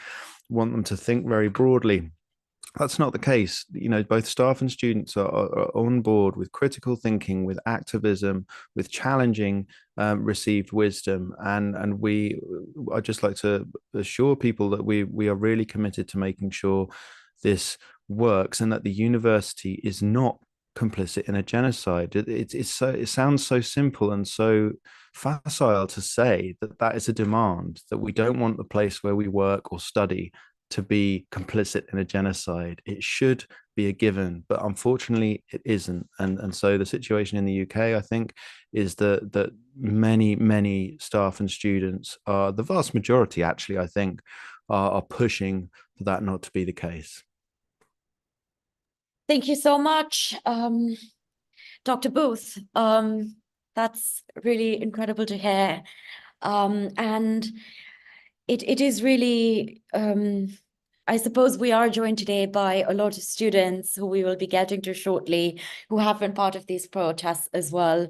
want them to think very broadly. That's not the case. You know, both staff and students are on board with critical thinking, with activism, with challenging received wisdom, and I'd just like to assure people that we are really committed to making sure this works and that the university is not complicit in a genocide. It sounds so simple and so facile to say that is a demand, that we don't want the place where we work or study to be complicit in a genocide. It should be a given, but unfortunately it isn't. And so the situation in the UK, I think, is that many staff and students are, the vast majority actually, I think, are pushing for that not to be the case. Thank you so much, Dr. Booth. That's really incredible to hear. And it is really, I suppose we are joined today by a lot of students who we will be getting to shortly, who have been part of these protests as well.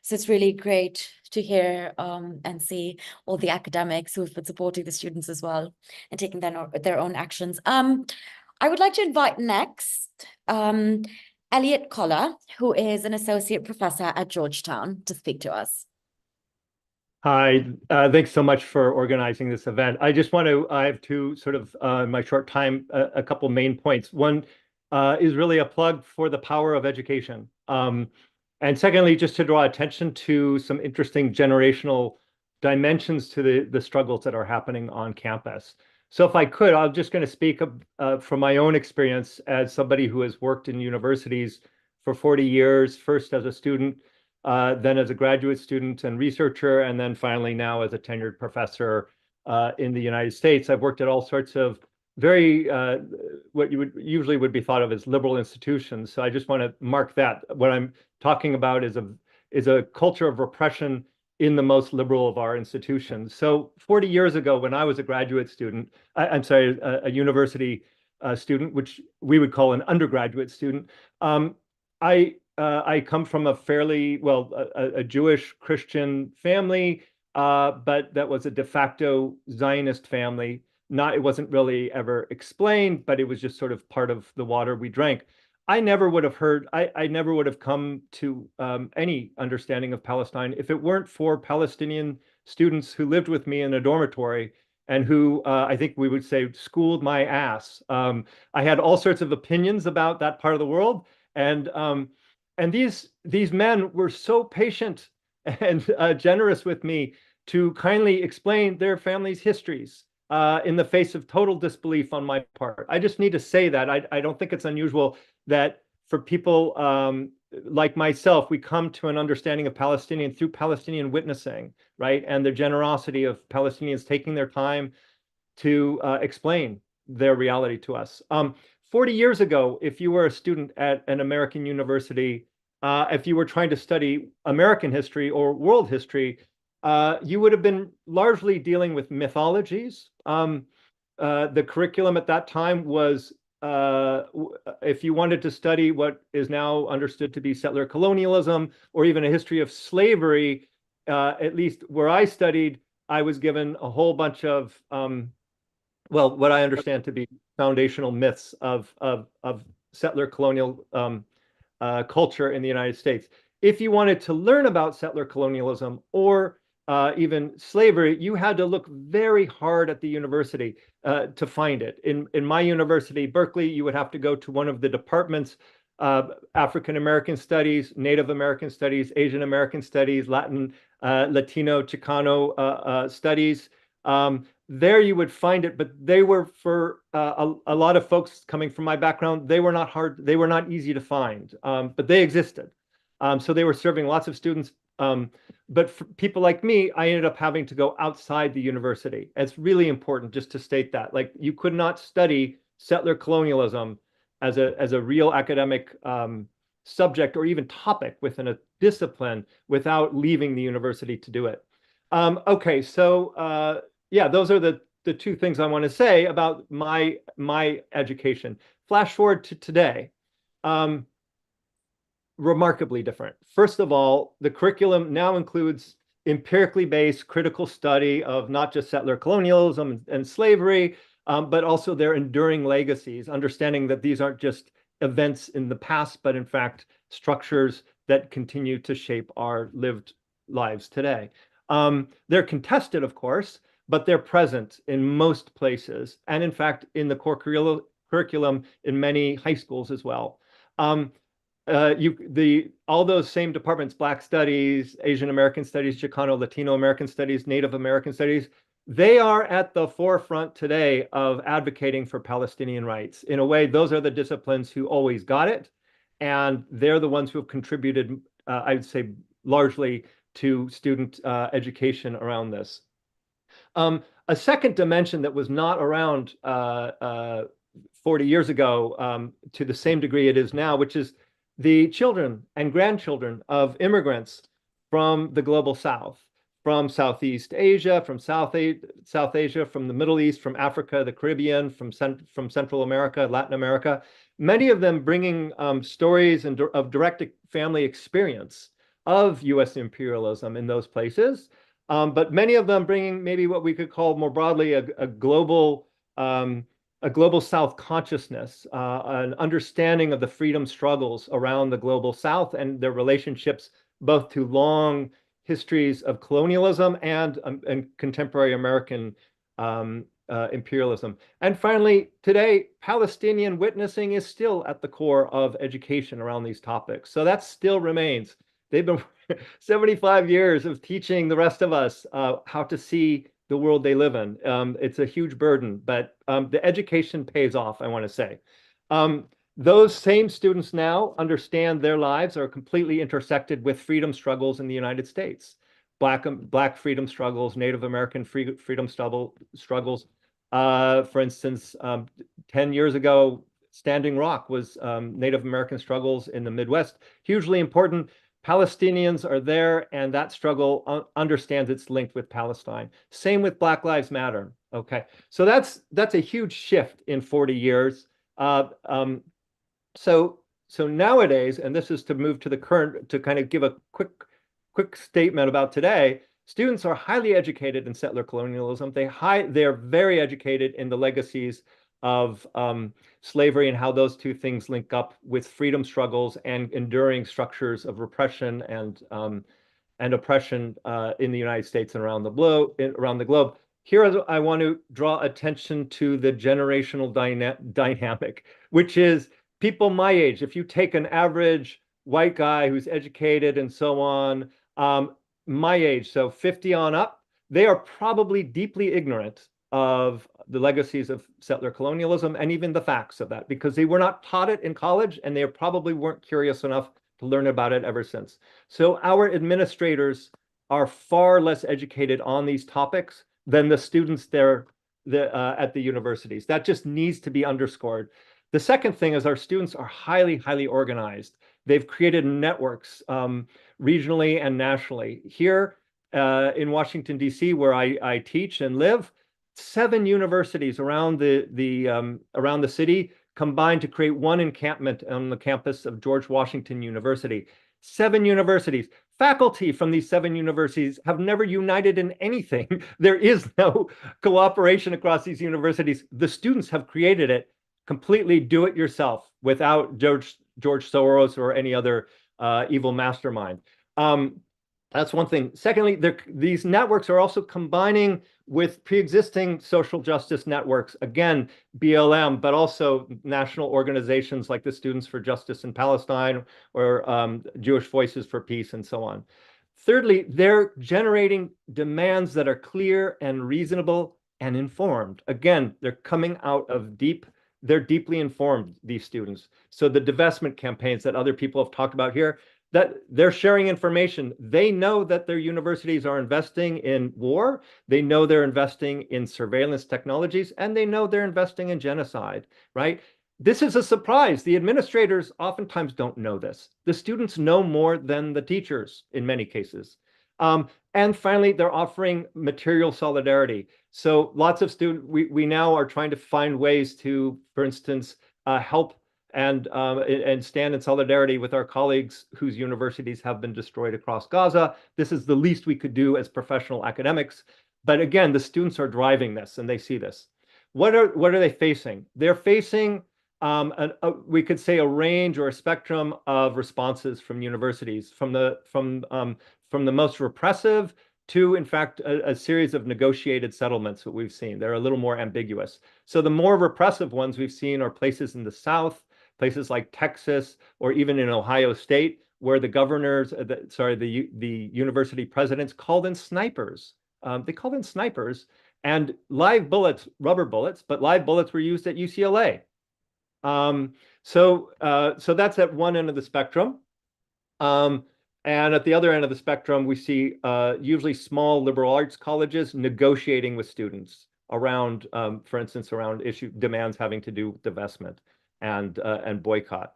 So it's really great to hear and see all the academics who have been supporting the students as well and taking their own actions. I would like to invite next Elliot Collar, who is an associate professor at Georgetown, to speak to us. Hi, thanks so much for organizing this event. I just want to, I have two sort of, in my short time, a couple main points. One is really a plug for the power of education. And secondly, just to draw attention to some interesting generational dimensions to the struggles that are happening on campus. So if I could, I'm just going to speak from my own experience as somebody who has worked in universities for 40 years, first as a student, then as a graduate student and researcher, and then finally now as a tenured professor in the United States. I've worked at all sorts of very, what you would usually would be thought of as liberal institutions. So I just want to mark that. What I'm talking about is a culture of repression in the most liberal of our institutions. So 40 years ago, when I was a graduate student, I'm sorry, a university student, which we would call an undergraduate student, I come from a fairly, well, a Jewish Christian family, but that was a de facto Zionist family. It wasn't really ever explained, but it was just sort of part of the water we drank. I never would have come to any understanding of Palestine if it weren't for Palestinian students who lived with me in a dormitory and who I think we would say schooled my ass. I had all sorts of opinions about that part of the world, and these men were so patient and generous with me to kindly explain their families' histories in the face of total disbelief on my part. I just need to say that. I don't think it's unusual that for people like myself, we come to an understanding of Palestinian through Palestinian witnessing, right? And the generosity of Palestinians taking their time to explain their reality to us. 40 years ago, if you were a student at an American university, if you were trying to study American history or world history, you would have been largely dealing with mythologies. The curriculum at that time was, if you wanted to study what is now understood to be settler colonialism or even a history of slavery, at least where I studied, I was given a whole bunch of, well, what I understand to be foundational myths of settler colonial culture in the United States. If you wanted to learn about settler colonialism or even slavery, you had to look very hard at the university to find it. In my university, Berkeley, you would have to go to one of the departments, African American Studies, Native American Studies, Asian American Studies, Latino, Chicano Studies, There you would find it, but they were for a lot of folks coming from my background, they were not easy to find, but they existed. So they were serving lots of students. But for people like me, I ended up having to go outside the university. It's really important just to state that. Like, you could not study settler colonialism as a real academic subject or even topic within a discipline without leaving the university to do it. Okay, so yeah, those are the two things I want to say about my education. Flash forward to today. Remarkably different. First of all, the curriculum now includes empirically based critical study of not just settler colonialism and slavery, but also their enduring legacies, understanding that these aren't just events in the past, but in fact, structures that continue to shape our lived lives today. They're contested, of course, but they're present in most places, and in fact, in the core curriculum in many high schools as well. All those same departments, Black Studies, Asian American Studies, Chicano, Latino American Studies, Native American Studies, they are at the forefront today of advocating for Palestinian rights. In a way, those are the disciplines who always got it, and they're the ones who have contributed, I'd say, largely to student education around this. A second dimension that was not around 40 years ago to the same degree it is now, which is the children and grandchildren of immigrants from the global South, from Southeast Asia, from South Asia, from the Middle East, from Africa, the Caribbean, from Central America, Latin America, many of them bringing stories of direct family experience of U.S. imperialism in those places, but many of them bringing maybe what we could call more broadly a global South consciousness, an understanding of the freedom struggles around the global South and their relationships both to long histories of colonialism and contemporary American imperialism. And finally, today, Palestinian witnessing is still at the core of education around these topics. So that still remains. They've been 75 years of teaching the rest of us how to see the world they live in. It's a huge burden, but the education pays off, I want to say. Those same students now understand their lives are completely intersected with freedom struggles in the United States. Black freedom struggles, Native American freedom struggles. For instance, 10 years ago, Standing Rock was Native American struggles in the Midwest, hugely important. Palestinians are there, and that struggle understands its link with Palestine. Same with Black Lives Matter. Okay, so that's a huge shift in 40 years. So nowadays, and this is to move to the current, to kind of give a quick statement about today. Students are highly educated in settler colonialism. They're very educated in the legacies of slavery and how those two things link up with freedom struggles and enduring structures of repression and oppression in the United States and around the globe. Here, I want to draw attention to the generational dynamic, which is people my age. If you take an average white guy who's educated and so on, my age, so 50 on up, they are probably deeply ignorant of the legacies of settler colonialism and even the facts of that, because they were not taught it in college and they probably weren't curious enough to learn about it ever since. So our administrators are far less educated on these topics than the students there at the universities. That just needs to be underscored. The second thing is our students are highly, highly organized. They've created networks regionally and nationally. Here in Washington, D.C., where I teach and live, 7 universities around the city combined to create one encampment on the campus of George Washington University. 7 universities. Faculty from these 7 universities have never united in anything. There is no cooperation across these universities. The students have created it completely do it yourself without George Soros or any other evil mastermind. That's one thing. Secondly, these networks are also combining with pre-existing social justice networks, again, BLM, but also national organizations like the Students for Justice in Palestine or Jewish Voices for Peace and so on. Thirdly, they're generating demands that are clear and reasonable and informed. Again, they're coming out of they're deeply informed, these students. So the divestment campaigns that other people have talked about here, that they're sharing information. They know that their universities are investing in war. They know they're investing in surveillance technologies, and they know they're investing in genocide, right? This is a surprise. The administrators oftentimes don't know this. The students know more than the teachers in many cases. And finally, they're offering material solidarity. So lots of students, we now are trying to find ways to, for instance, help and stand in solidarity with our colleagues whose universities have been destroyed across Gaza. This is the least we could do as professional academics. But again, the students are driving this, and they see this. What are they facing? They're facing we could say a range or a spectrum of responses from universities, from the most repressive to, in fact, a series of negotiated settlements that we've seen. They're a little more ambiguous. So the more repressive ones we've seen are places in the South, places like Texas, or even in Ohio State, where the governors, the university presidents called in snipers. They called in snipers, and live bullets, rubber bullets, but live bullets were used at UCLA. So that's at one end of the spectrum. And at the other end of the spectrum, we see usually small liberal arts colleges negotiating with students around, for instance, around demands having to do with divestment and boycott.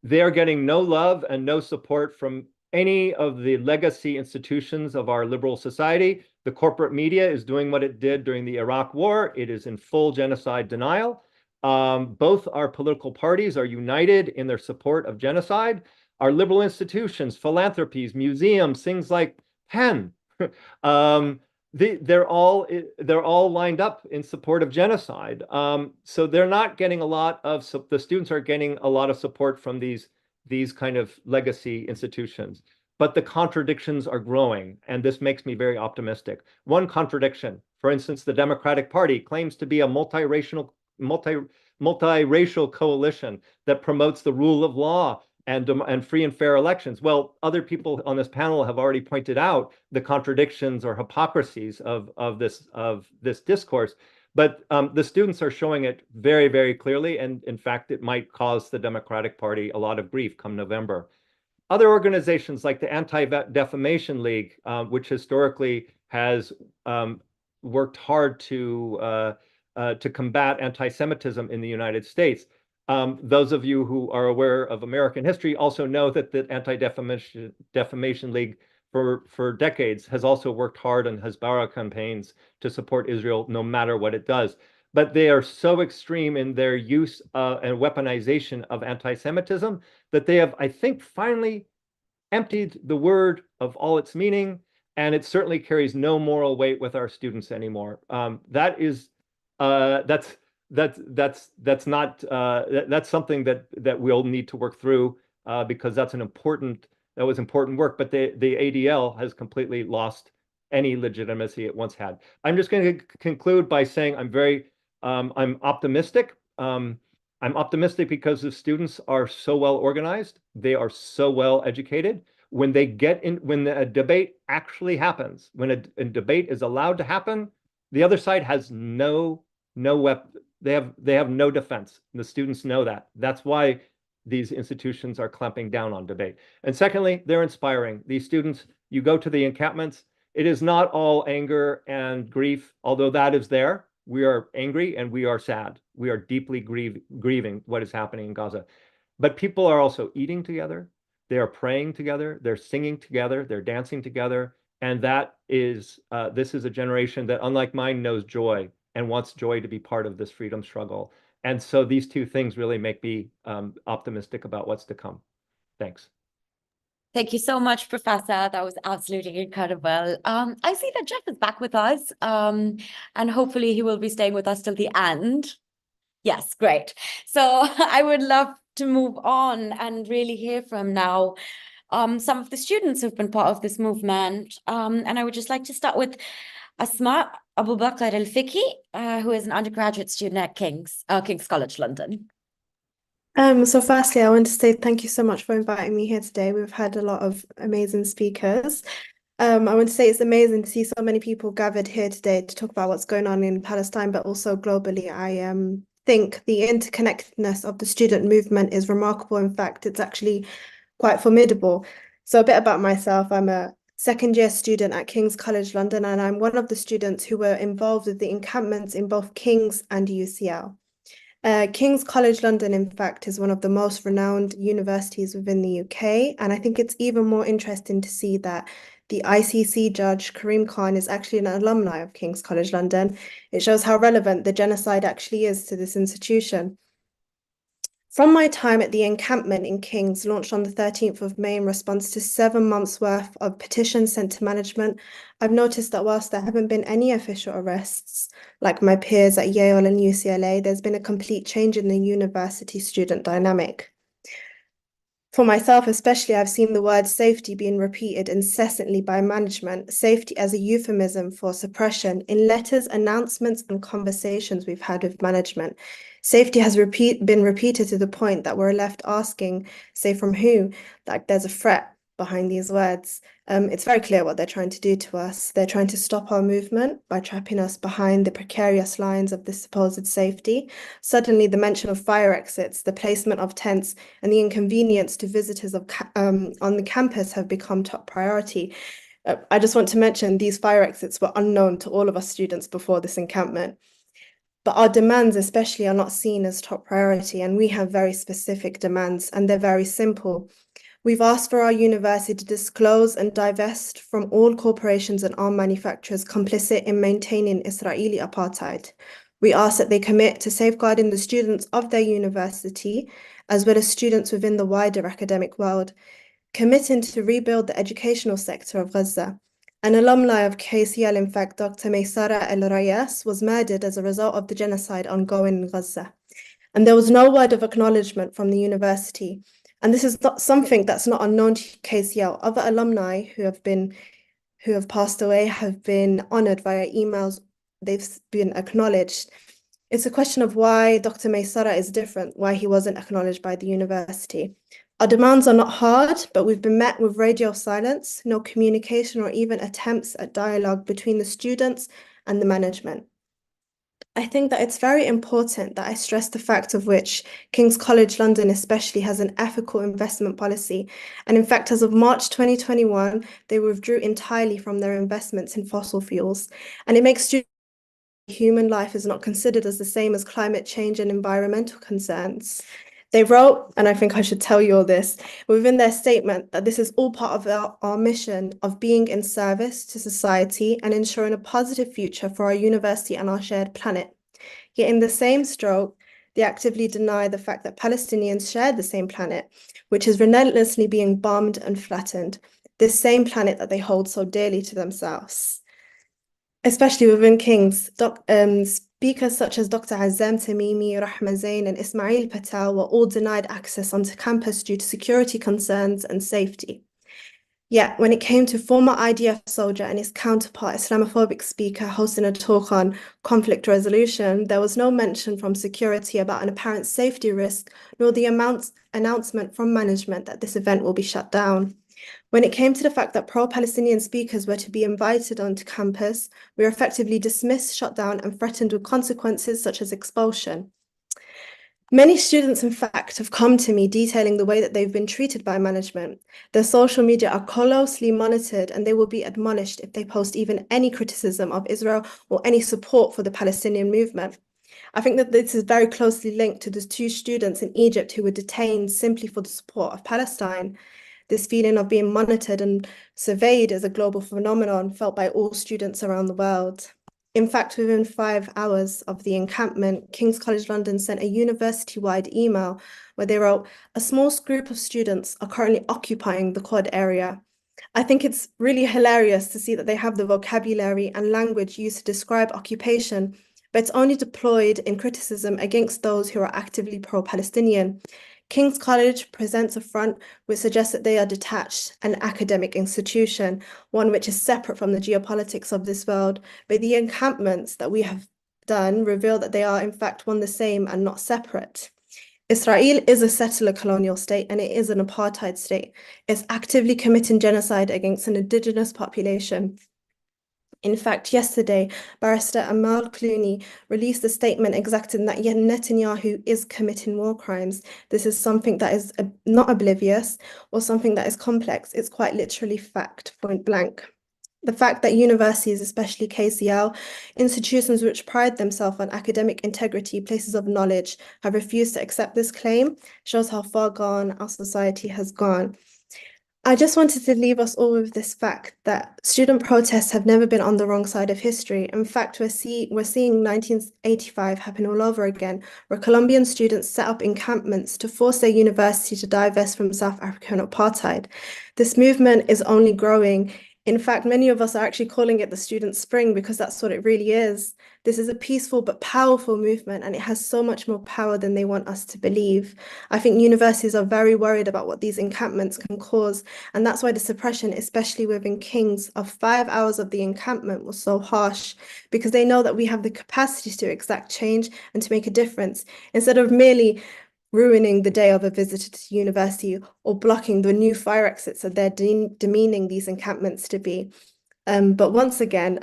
They're getting no love and no support from any of the legacy institutions of our liberal society. The corporate media is doing what it did during the Iraq War. It is in full genocide denial. Both our political parties are united in their support of genocide. Our liberal institutions, philanthropies, museums, things like Penn, they're all lined up in support of genocide. So they're not getting a lot of, the students are getting a lot of support from these kind of legacy institutions. But the contradictions are growing, and this makes me very optimistic. One contradiction, for instance, the Democratic Party claims to be a multiracial coalition that promotes the rule of law and free and fair elections. Well, other people on this panel have already pointed out the contradictions or hypocrisies of this discourse. But the students are showing it very, very clearly. And in fact, it might cause the Democratic Party a lot of grief come November. Other organizations like the Anti-Defamation League, which historically has worked hard to combat anti-Semitism in the United States. Those of you who are aware of American history also know that the Anti-Defamation League for decades has also worked hard on Hezbollah campaigns to support Israel no matter what it does. But they are so extreme in their use and weaponization of anti-Semitism that they have, I think, finally emptied the word of all its meaning, and it certainly carries no moral weight with our students anymore. That's something that we'll need to work through because that was important work. But the ADL has completely lost any legitimacy it once had. I'm just going to conclude by saying I'm optimistic. I'm optimistic because the students are so well organized. They are so well educated. When a debate actually happens, when a debate is allowed to happen, the other side has no weapon. They have no defense. The students know that. That's why these institutions are clamping down on debate. And secondly, they're inspiring. These students, you go to the encampments, it is not all anger and grief, although that is there. We are angry and we are sad. We are deeply grieving what is happening in Gaza. But people are also eating together. They are praying together. They're singing together. They're dancing together. And this is a generation that, unlike mine, knows joy and wants joy to be part of this freedom struggle. And so these two things really make me optimistic about what's to come. Thanks. Thank you so much, Professor. That was absolutely incredible. I see that Jeff is back with us, and hopefully he will be staying with us till the end. Yes, great. So I would love to move on and really hear from now some of the students who've been part of this movement. And I would just like to start with Asma Abu Bakr al-Fiqi, who is an undergraduate student at King's College London. So firstly, I want to say thank you so much for inviting me here today. We've had a lot of amazing speakers. I want to say it's amazing to see so many people gathered here today to talk about what's going on in Palestine, but also globally. I think the interconnectedness of the student movement is remarkable. In fact, it's actually quite formidable. So a bit about myself, I'm a second-year student at King's College London, and I'm one of the students who were involved with the encampments in both King's and UCL. King's College London, in fact, is one of the most renowned universities within the UK, and I think it's even more interesting to see that the ICC judge, Karim Khan, is actually an alumni of King's College London. It shows how relevant the genocide actually is to this institution. From my time at the encampment in King's, launched on the 13th of May in response to 7 months' worth of petitions sent to management, I've noticed that whilst there haven't been any official arrests, like my peers at Yale and UCLA, there's been a complete change in the university student dynamic. For myself especially, I've seen the word safety being repeated incessantly by management, safety as a euphemism for suppression, in letters, announcements, and conversations we've had with management. Safety has been repeated to the point that we're left asking, say from who, like there's a threat behind these words. It's very clear what they're trying to do to us. They're trying to stop our movement by trapping us behind the precarious lines of this supposed safety. Suddenly, the mention of fire exits, the placement of tents, and the inconvenience to visitors on the campus have become top priority. I just want to mention these fire exits were unknown to all of us students before this encampment. But our demands especially are not seen as top priority, and we have very specific demands, and they're very simple. We've asked for our university to disclose and divest from all corporations and arm manufacturers complicit in maintaining Israeli apartheid. We ask that they commit to safeguarding the students of their university, as well as students within the wider academic world, committing to rebuild the educational sector of Gaza. An alumni of KCL, in fact, Dr. Maysara El-Rayas, was murdered as a result of the genocide ongoing in Gaza. And there was no word of acknowledgement from the university. And this is not something that's not unknown to KCL. Other alumni who have passed away have been honored via emails. They've been acknowledged. It's a question of why Dr. Maysara is different, why he wasn't acknowledged by the university. Our demands are not hard, but we've been met with radio silence, no communication or even attempts at dialogue between the students and the management. I think that it's very important that I stress the fact of which King's College London especially has an ethical investment policy. And in fact, as of March 2021, they withdrew entirely from their investments in fossil fuels. And it makes students human life is not considered as the same as climate change and environmental concerns. They wrote, and I think I should tell you all this, within their statement that this is all part of our mission of being in service to society and ensuring a positive future for our university and our shared planet. Yet in the same stroke, they actively deny the fact that Palestinians share the same planet, which is relentlessly being bombed and flattened, this same planet that they hold so dearly to themselves. Especially within King's, speakers such as Dr. Azam Tamimi, Rahma Zain, and Ismail Patel were all denied access onto campus due to security concerns and safety. Yet, when it came to former IDF soldier and his counterpart, Islamophobic speaker, hosting a talk on conflict resolution, there was no mention from security about an apparent safety risk, nor the announcement from management that this event will be shut down. When it came to the fact that pro-Palestinian speakers were to be invited onto campus, we were effectively dismissed, shut down, and threatened with consequences such as expulsion. Many students, in fact, have come to me detailing the way that they've been treated by management. Their social media are closely monitored, and they will be admonished if they post even any criticism of Israel or any support for the Palestinian movement. I think that this is very closely linked to the 2 students in Egypt who were detained simply for the support of Palestine. This feeling of being monitored and surveyed is a global phenomenon felt by all students around the world. In fact, within 5 hours of the encampment, King's College London sent a university-wide email where they wrote, "A small group of students are currently occupying the quad area." I think it's really hilarious to see that they have the vocabulary and language used to describe occupation, but it's only deployed in criticism against those who are actively pro-Palestinian. King's College presents a front which suggests that they are detached, an academic institution, one which is separate from the geopolitics of this world, but the encampments that we have done reveal that they are in fact one the same and not separate. Israel is a settler colonial state and it is an apartheid state. It's actively committing genocide against an indigenous population. In fact, yesterday, Barrister Amal Clooney released a statement exacting that Netanyahu is committing war crimes. This is something that is not oblivious or something that is complex. It's quite literally fact, point blank. The fact that universities, especially KCL, institutions which pride themselves on academic integrity, places of knowledge, have refused to accept this claim shows how far gone our society has gone. I just wanted to leave us all with this fact that student protests have never been on the wrong side of history. In fact, we're seeing 1985 happen all over again, where Colombian students set up encampments to force their university to divest from South African apartheid. This movement is only growing. In fact, many of us are actually calling it the Student Spring because that's what it really is. This is a peaceful but powerful movement, and it has so much more power than they want us to believe. I think universities are very worried about what these encampments can cause, and that's why the suppression, especially within King's, of 5 hours of the encampment was so harsh, because they know that we have the capacity to exact change and to make a difference, instead of merely ruining the day of a visitor to university or blocking the new fire exits that they're demeaning these encampments to be. But once again,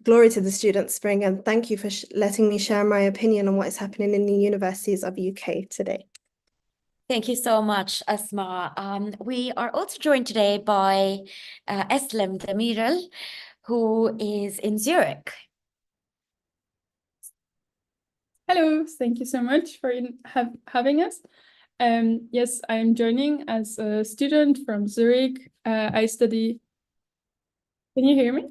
glory to the Student Spring, and thank you for letting me share my opinion on what is happening in the universities of UK today. Thank you so much, Asma. We are also joined today by Eslem Demirel, who is in Zurich. Hello, thank you so much for having us. Yes, I'm joining as a student from Zurich. I study. Can you hear me?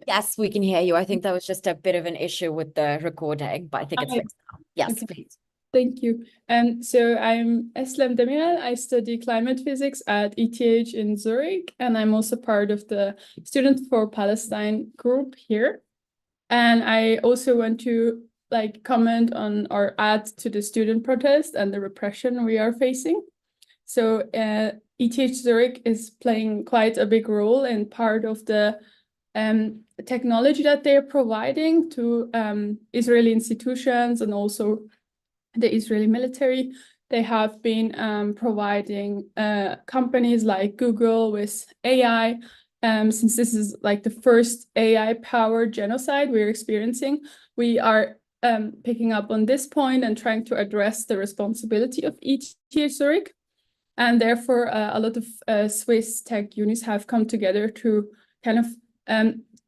Yes, we can hear you. I think that was just a bit of an issue with the recording, but I think it's fixed now. Yes, okay. please. Thank you. So I'm Eslem Demirel. I study climate physics at ETH in Zurich, and I'm also part of the Student for Palestine group here. And I also want to comment on or add to the student protest and the repression we are facing. So ETH Zurich is playing quite a big role in part of the technology that they are providing to Israeli institutions and also the Israeli military. They have been providing companies like Google with AI. Since this is the first AI-powered genocide we're experiencing, we are picking up on this point and trying to address the responsibility of ETH Zurich. And therefore, a lot of Swiss tech unis have come together to kind of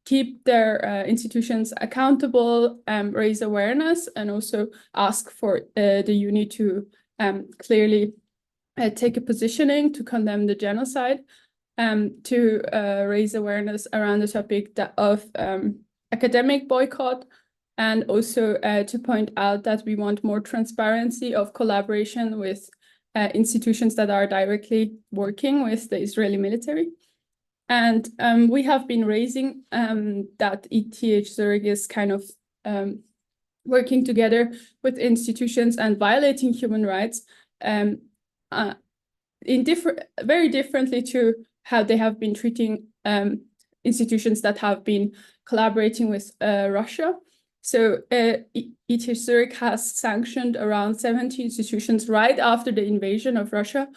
keep their institutions accountable, raise awareness, and also ask for the uni to clearly take a positioning to condemn the genocide, to raise awareness around the topic of academic boycott, and also to point out that we want more transparency of collaboration with institutions that are directly working with the Israeli military. And we have been raising that ETH Zurich is kind of working together with institutions and violating human rights very differently to how they have been treating institutions that have been collaborating with Russia. So ETH Zurich has sanctioned around 70 institutions right after the invasion of Russia.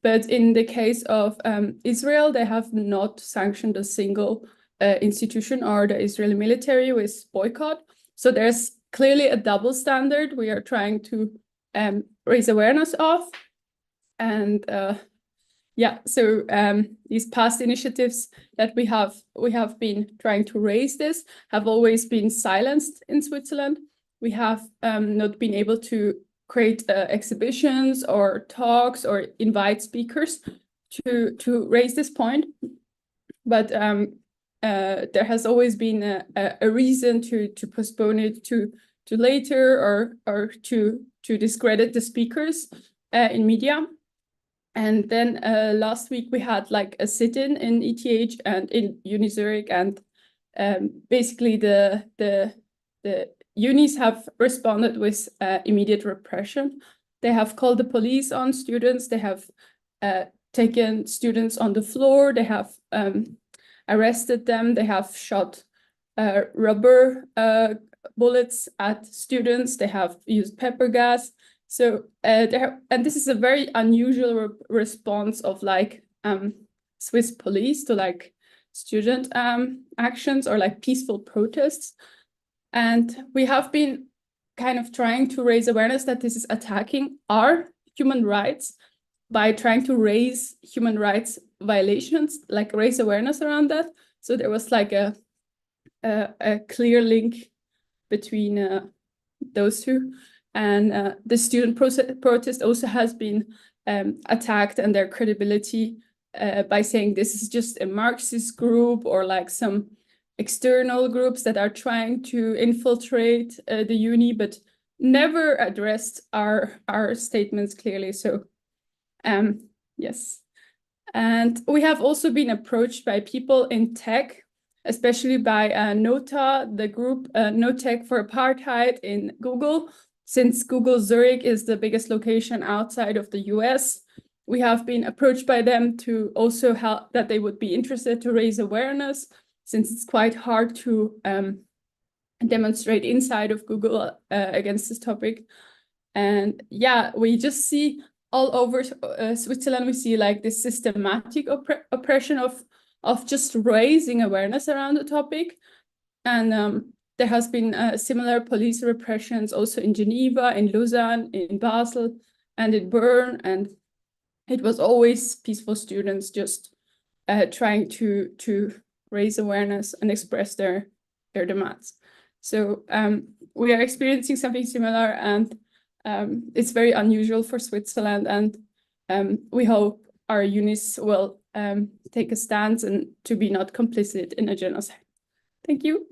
But in the case of Israel, they have not sanctioned a single institution or the Israeli military with boycott. So there's clearly a double standard we are trying to raise awareness of. And so these past initiatives that we have been trying to raise this have always been silenced in Switzerland. We have not been able to create exhibitions or talks or invite speakers to raise this point. But there has always been a reason to postpone it to later or to discredit the speakers in media. And then last week we had a sit-in in ETH and in Uni Zurich, and basically the unis have responded with immediate repression. They have called the police on students. They have taken students on the floor. They have arrested them. They have shot rubber bullets at students. They have used pepper gas. So and this is a very unusual response of like Swiss police to like student actions or like peaceful protests. And we have been kind of trying to raise awareness that this is attacking our human rights by trying to raise human rights violations, like raise awareness around that. So there was like a clear link between those two. And the student protest also has been attacked, and their credibility by saying this is just a Marxist group or like some external groups that are trying to infiltrate the uni, but never addressed our statements clearly. So yes. And we have also been approached by people in tech, especially by NOTA, the group No Tech for Apartheid in Google. Since Google Zurich is the biggest location outside of the US, we have been approached by them to also help, that they would be interested to raise awareness, since it's quite hard to demonstrate inside of Google against this topic. And yeah, we just see all over Switzerland, we see like this systematic oppression of just raising awareness around the topic. And there has been similar police repressions also in Geneva, in Lausanne, in Basel, and in Bern. And it was always peaceful students just trying to raise awareness and express their demands. So we are experiencing something similar, and it's very unusual for Switzerland, and we hope our unis will take a stance and to be not complicit in a genocide. Thank you.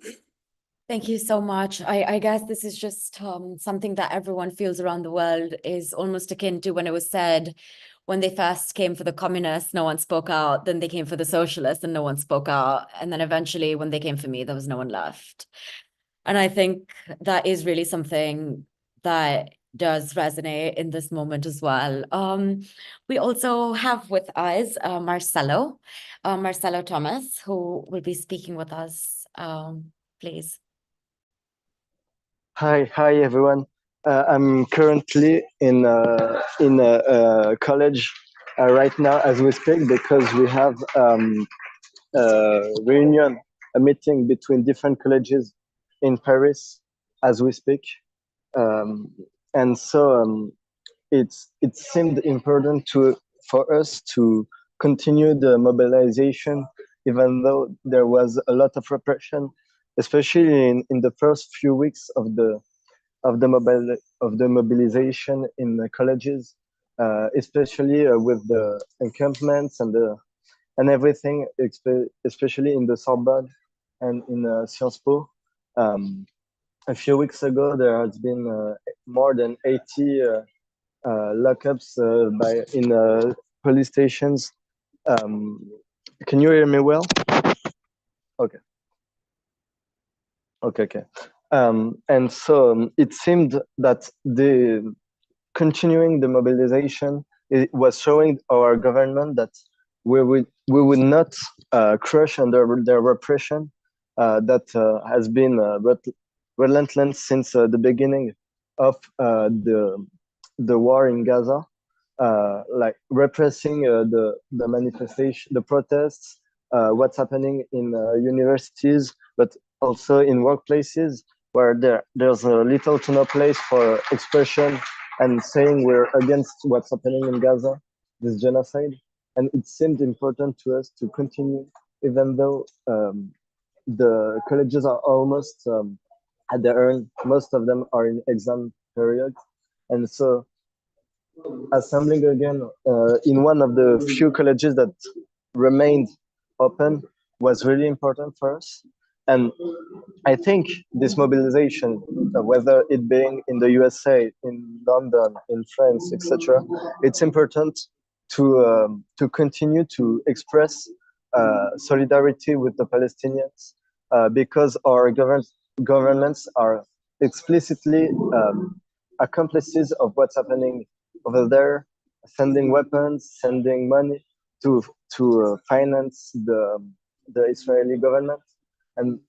Thank you so much. I guess this is just something that everyone feels around the world, is almost akin to when it was said, when they first came for the communists, no one spoke out. Then they came for the socialists and no one spoke out. And then eventually when they came for me, there was no one left. And I think that is really something that does resonate in this moment as well. We also have with us Marcelo Thomas, who will be speaking with us. Please. Hi everyone. I'm currently in a college right now as we speak, because we have a reunion, a meeting between different colleges in Paris as we speak, and so it seemed important for us to continue the mobilization, even though there was a lot of repression, especially in the first few weeks of the mobilization in the colleges, especially with the encampments and everything, especially in the Sorbonne and in Sciences Po. A few weeks ago, there has been more than 80 lockups in police stations. Can you hear me well? Okay. Okay. And so it seemed that continuing the mobilization, it was showing our government that we would not crush under their repression that has been relentless since the beginning of the war in Gaza, like repressing the manifestation, the protests, what's happening in universities, but also in workplaces where there's little to no place for expression and saying we're against what's happening in Gaza, this genocide. And it seemed important to us to continue, even though the colleges are almost at their end. Most of them are in exam period. And so assembling again in one of the few colleges that remained open was really important for us. And I think this mobilization, whether it being in the USA, in London, in France, etc., it's important to continue to express solidarity with the Palestinians, because our governments are explicitly accomplices of what's happening over there, sending weapons, sending money to finance the Israeli government. And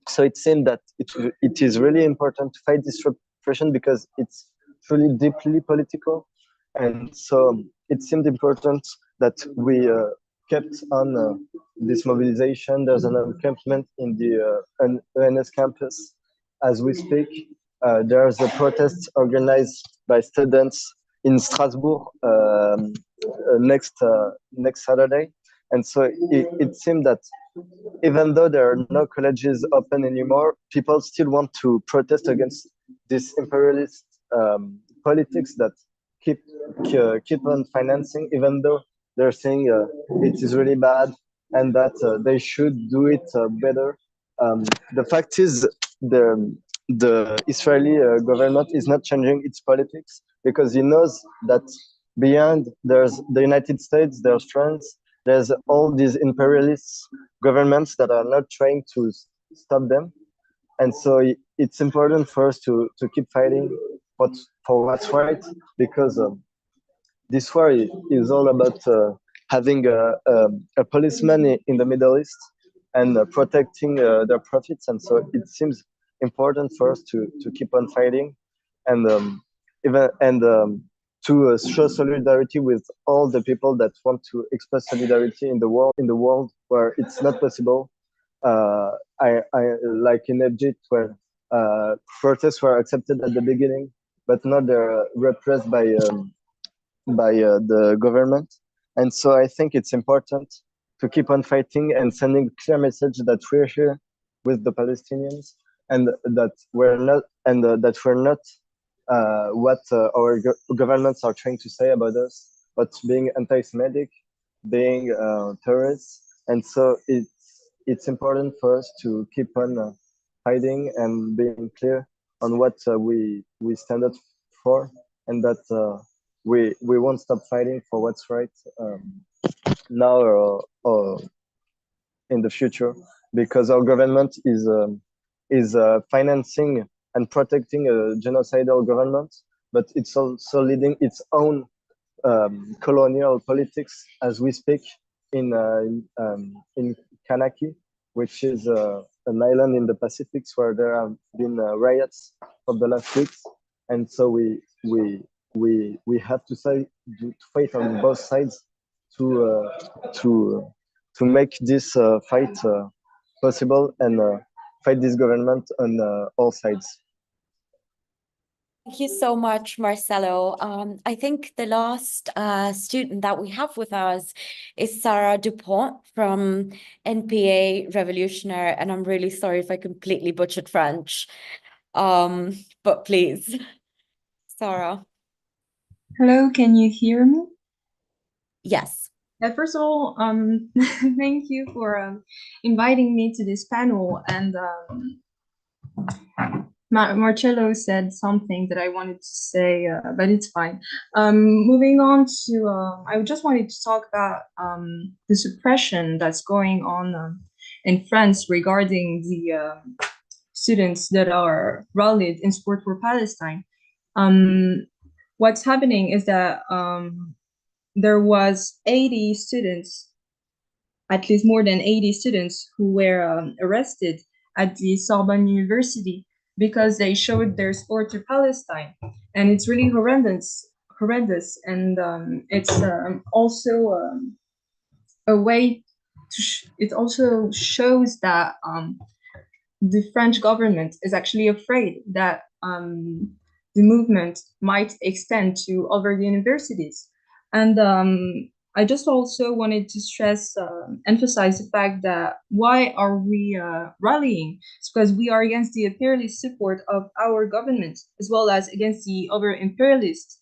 so it seemed that it is really important to fight this repression, because it's truly deeply political. And so it seemed important that we kept on this mobilization. There's an encampment in the ENS campus as we speak. There's a protest organized by students in Strasbourg next Saturday. And so it seemed that even though there are no colleges open anymore, people still want to protest against this imperialist politics that keep on financing, even though they're saying it is really bad and that they should do it better. The fact is, the Israeli government is not changing its politics because he knows that beyond there's the United States, there's France, there's all these imperialist governments that are not trying to stop them. And so it's important for us to keep fighting for what's right, because this war is all about having a policeman in the Middle East and protecting their profits. And so it seems important for us to keep on fighting and to show solidarity with all the people that want to express solidarity in the world where it's not possible. I like in Egypt, where protests were accepted at the beginning, but now they're repressed by the government. And so I think it's important to keep on fighting and sending a clear message that we're here with the Palestinians, and that we're not what our governments are trying to say about us, but being anti-Semitic, being terrorists. And so it's important for us to keep on fighting and being clear on what we stand up for, and that we won't stop fighting for what's right now or in the future, because our government is financing and protecting a genocidal government, but it's also leading its own colonial politics as we speak in Kanaki, which is an island in the Pacific where there have been riots for the last weeks. And so we have to fight on both sides to make this fight possible and fight this government on all sides. Thank you so much, Marcelo. I think the last student that we have with us is Sarah Dupont from NPA Revolutionnaire, and I'm really sorry if I completely butchered French, but please, Sarah. Hello, can you hear me? Yes. First of all, thank you for inviting me to this panel. And Marcello said something that I wanted to say, but it's fine. Moving on to, I just wanted to talk about the suppression that's going on in France regarding the students that are rallied in support for Palestine. What's happening is that there was 80 students, at least more than 80 students, who were arrested at the Sorbonne University because they showed their support to Palestine. And it's really horrendous. And it's also a way to, it also shows that the French government is actually afraid that the movement might extend to other universities. And I just also wanted to stress, emphasize the fact that why are we rallying? It's because we are against the imperialist support of our government, as well as against the other imperialist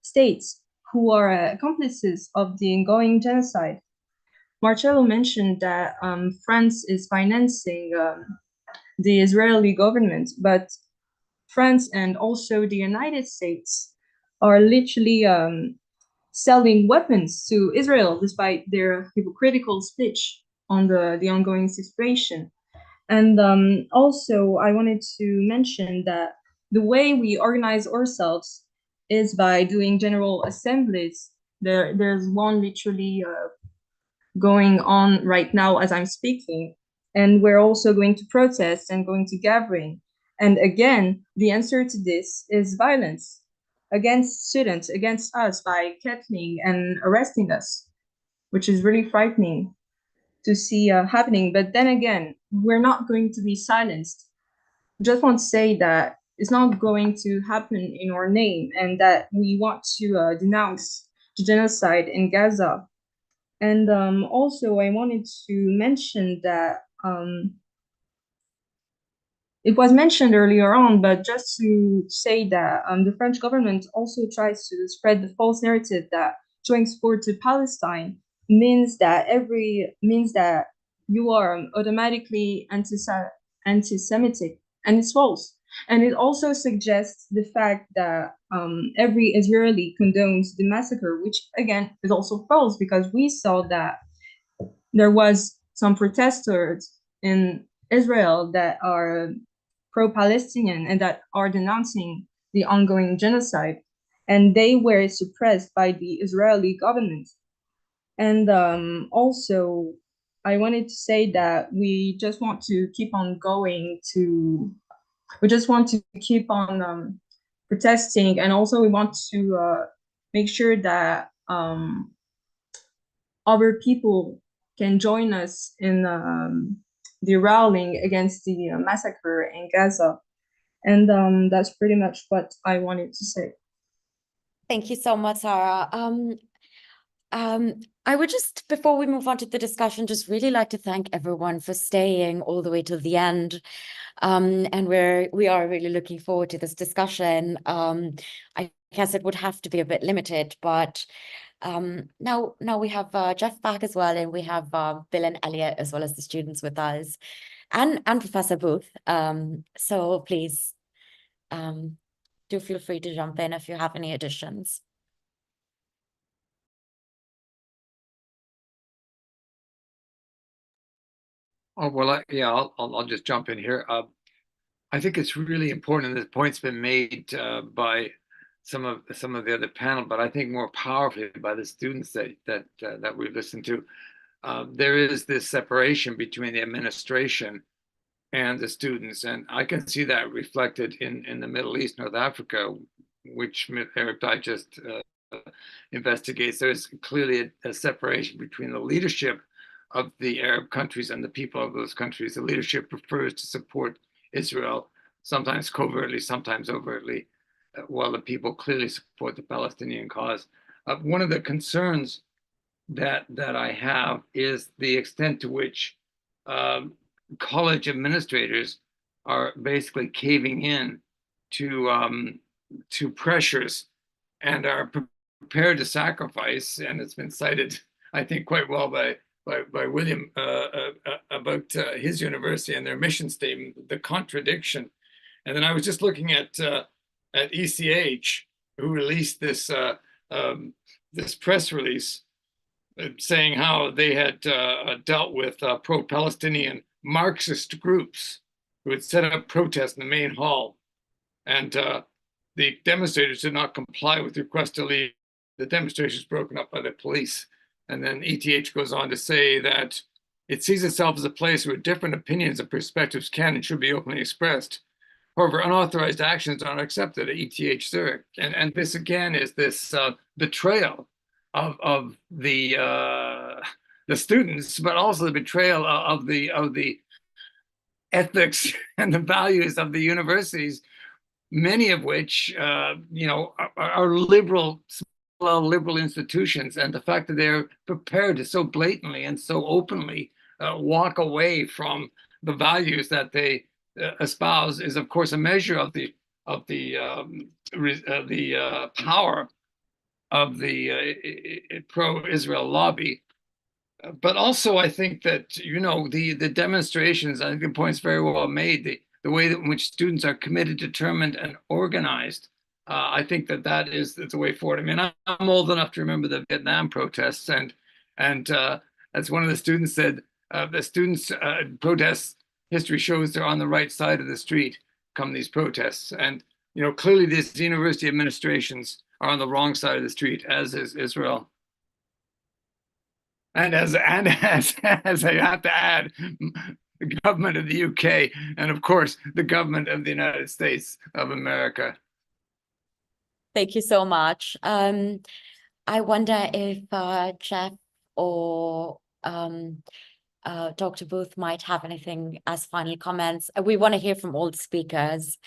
states who are accomplices of the ongoing genocide. Marcello mentioned that France is financing the Israeli government, but France and also the United States are literally selling weapons to Israel despite their hypocritical speech on the ongoing situation. And also, I wanted to mention that the way we organize ourselves is by doing general assemblies. There's one literally going on right now as I'm speaking, and we're also going to protest and going to gathering. And again, the answer to this is violence. against students, against us, by capturing and arresting us, which is really frightening to see happening. But then again, we're not going to be silenced. Just want to say that it's not going to happen in our name, and that we want to denounce the genocide in Gaza. And also, I wanted to mention that it was mentioned earlier on, but just to say that the French government also tries to spread the false narrative that showing support to Palestine means that you are automatically anti-Semitic, and it's false. And it also suggests the fact that every Israeli condones the massacre, which again is also false, because we saw that there was some protesters in Israel that are pro-Palestinian and that are denouncing the ongoing genocide, and they were suppressed by the Israeli government. And also, I wanted to say that we just want to keep on protesting, and also we want to make sure that other people can join us in the rallying against the massacre in Gaza. And that's pretty much what I wanted to say. Thank you so much, Sarah. I would just, before we move on to the discussion, just really like to thank everyone for staying all the way till the end. And we are really looking forward to this discussion. I guess it would have to be a bit limited, but now we have Jeff back as well, and we have Bill and Elliot as well as the students with us, and Professor Booth. So please do feel free to jump in if you have any additions. Oh, well, I'll just jump in here. I think it's really important, and this point's been made by some of the other panel, but I think more powerfully by the students that we've listened to. There is this separation between the administration and the students, and I can see that reflected in the Middle East, North Africa, which Arab Digest investigates. There's clearly a separation between the leadership of the Arab countries and the people of those countries. The leadership prefers to support Israel, sometimes covertly, sometimes overtly, while the people clearly support the Palestinian cause. One of the concerns that I have is the extent to which college administrators are basically caving in to pressures and are prepared to sacrifice. And it's been cited, I think, quite well by William about his university and their mission statement, the contradiction. And then I was just looking at ECH, who released this this press release saying how they had dealt with pro-Palestinian Marxist groups who had set up protests in the main hall, and the demonstrators did not comply with the request to leave. The demonstration was broken up by the police. And then ETH goes on to say that it sees itself as a place where different opinions and perspectives can and should be openly expressed. However, unauthorized actions are not accepted at ETH Zurich. And this again is this betrayal of the students, but also the betrayal of the ethics and the values of the universities, many of which are liberal institutions, and the fact that they're prepared to so blatantly and so openly walk away from the values that they espouse is, of course, a measure of the power of the pro-Israel lobby. But also, I think that the demonstrations, I think the point's very well made. The way in which students are committed, determined, and organized. I think that is the way forward. I mean, I'm old enough to remember the Vietnam protests, and as one of the students said, the students' protests history shows they're on the right side of the street come these protests, and clearly these university administrations are on the wrong side of the street, as is Israel, and as I have to add, the government of the UK, and of course the government of the United States of America. Thank you so much. I wonder if Jeff or Dr. Booth might have anything as final comments. We want to hear from all the speakers.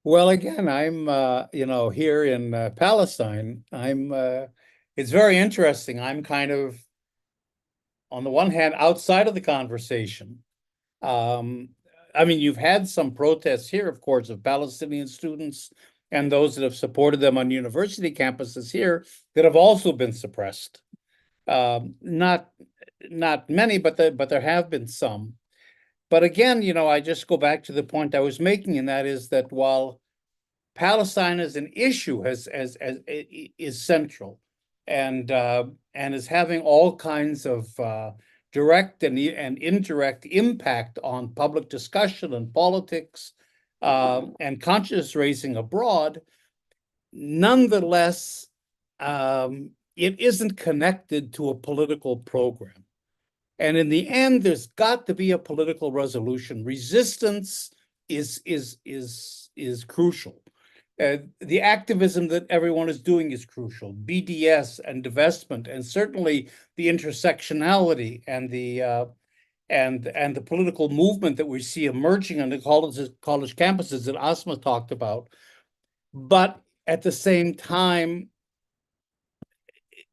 Well, again, I'm, here in Palestine. It's very interesting. I'm kind of, on the one hand, outside of the conversation. You've had some protests here, of course, of Palestinian students and those that have supported them on university campuses here that have also been suppressed. Not many, but there have been some. But again, I just go back to the point I was making, and that is that while Palestine as an issue is central and is having all kinds of direct and indirect impact on public discussion and politics and conscience raising abroad, nonetheless, it isn't connected to a political program. And in the end, there's got to be a political resolution. Resistance is crucial. The activism that everyone is doing is crucial. BDS and divestment, and certainly the intersectionality and the political movement that we see emerging on the college campuses that Asma talked about. But at the same time,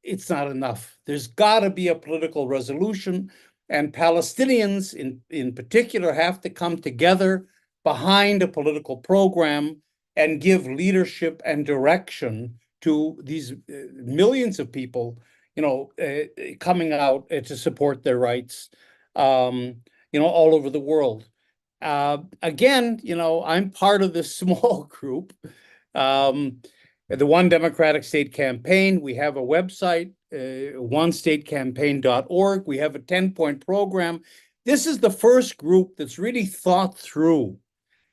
it's not enough. There's got to be a political resolution, and Palestinians in particular have to come together behind a political program and give leadership and direction to these millions of people, coming out to support their rights, all over the world. Again, I'm part of this small group. The One Democratic State Campaign, we have a website, onestatecampaign.org. We have a 10-point program. This is the first group that's really thought through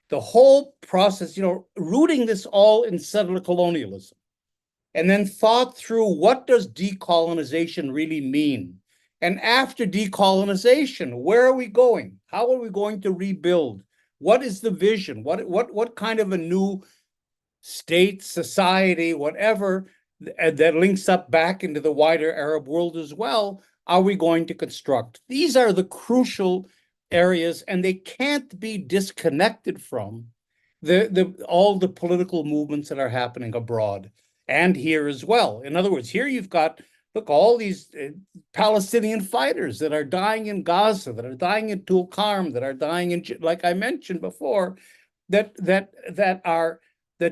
the whole process, rooting this all in settler colonialism, and then thought through what does decolonization really mean? And after decolonization, where are we going? How are we going to rebuild? What is the vision? What kind of a new state, society, whatever, that links up back into the wider Arab world as well, are we going to construct? These are the crucial areas, and they can't be disconnected from all the political movements that are happening abroad and here as well. In other words, here you've got, look, all these Palestinian fighters that are dying in Gaza, that are dying in Tulkarm, that are dying in, like I mentioned before, that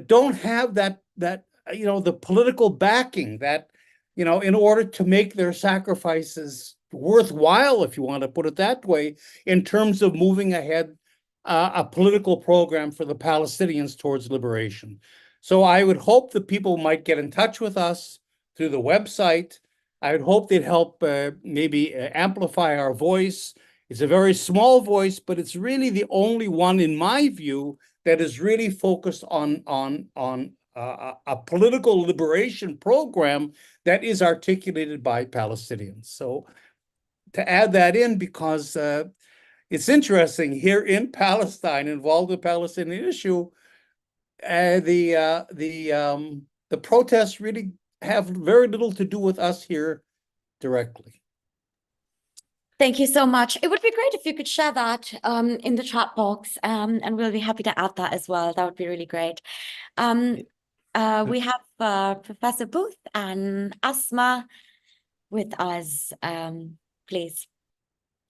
don't have that the political backing that, in order to make their sacrifices worthwhile, if you want to put it that way, in terms of moving ahead a political program for the Palestinians towards liberation. So I would hope that people might get in touch with us through the website. I would hope they'd help maybe amplify our voice. It's a very small voice, but it's really the only one, in my view, that is really focused on a political liberation program that is articulated by Palestinians. So to add that in, because it's interesting, here in Palestine, involved in the Palestinian issue, the protests really have very little to do with us here directly. Thank you so much. It would be great if you could share that in the chat box, and we'll be happy to add that as well. That would be really great. We have Professor Booth and Asma with us. Please.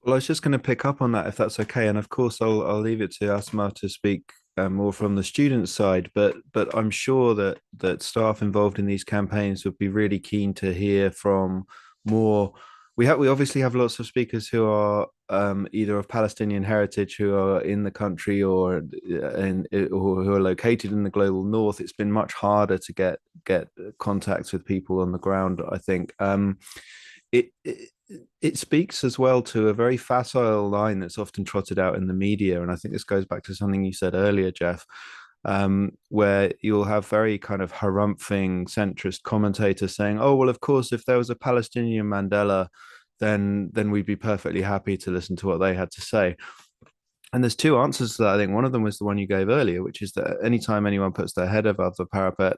Well, I was just going to pick up on that, if that's okay. And of course, I'll leave it to Asma to speak more from the student side. But I'm sure that staff involved in these campaigns would be really keen to hear from more. We obviously have lots of speakers who are either of Palestinian heritage, who are in the country, or who are located in the global north. It's been much harder to get contacts with people on the ground, I think. It speaks as well to a very facile line that's often trotted out in the media, and I think this goes back to something you said earlier, Jeff, where you'll have very kind of harumphing centrist commentators saying, "Oh, well, of course, if there was a Palestinian Mandela, then we'd be perfectly happy to listen to what they had to say." And there's two answers to that. I think one of them was the one you gave earlier, which is that anytime anyone puts their head above the parapet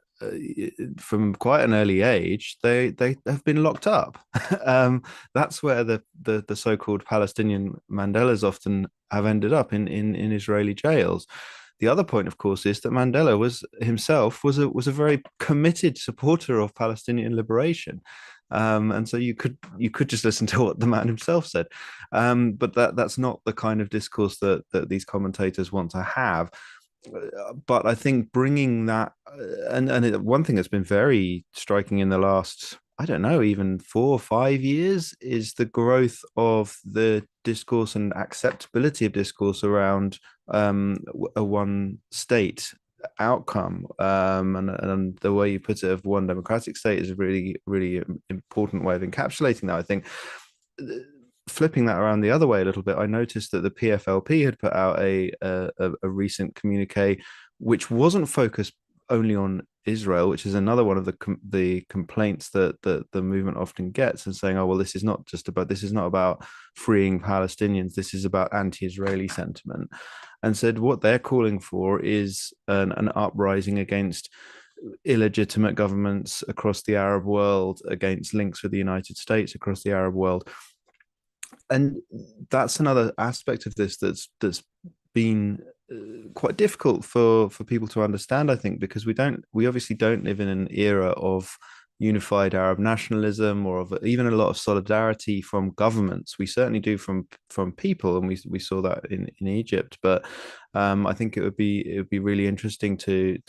from quite an early age, they have been locked up. That's where the so-called Palestinian Mandelas often have ended up in Israeli jails. The other point, of course, is that Mandela was a very committed supporter of Palestinian liberation. And so you could just listen to what the man himself said, but that's not the kind of discourse that these commentators want to have. But I think bringing that, one thing that's been very striking in the last, I don't know, even 4 or 5 years, is the growth of the discourse and acceptability of discourse around a one state outcome, and the way you put it of one democratic state is a really important way of encapsulating that. I think flipping that around the other way a little bit, I noticed that the PFLP had put out a recent communique which wasn't focused only on Israel, which is another one of the complaints that the movement often gets, and saying, oh well, this is not about freeing Palestinians, this is about anti-Israeli sentiment, and said what they're calling for is an uprising against illegitimate governments across the Arab world, against links with the United States across the Arab world. And that's another aspect of this that's been quite difficult for people to understand, I think, because we obviously don't live in an era of unified Arab nationalism or of even a lot of solidarity from governments. We certainly do from people, and we saw that in Egypt. But I think it would be really interesting to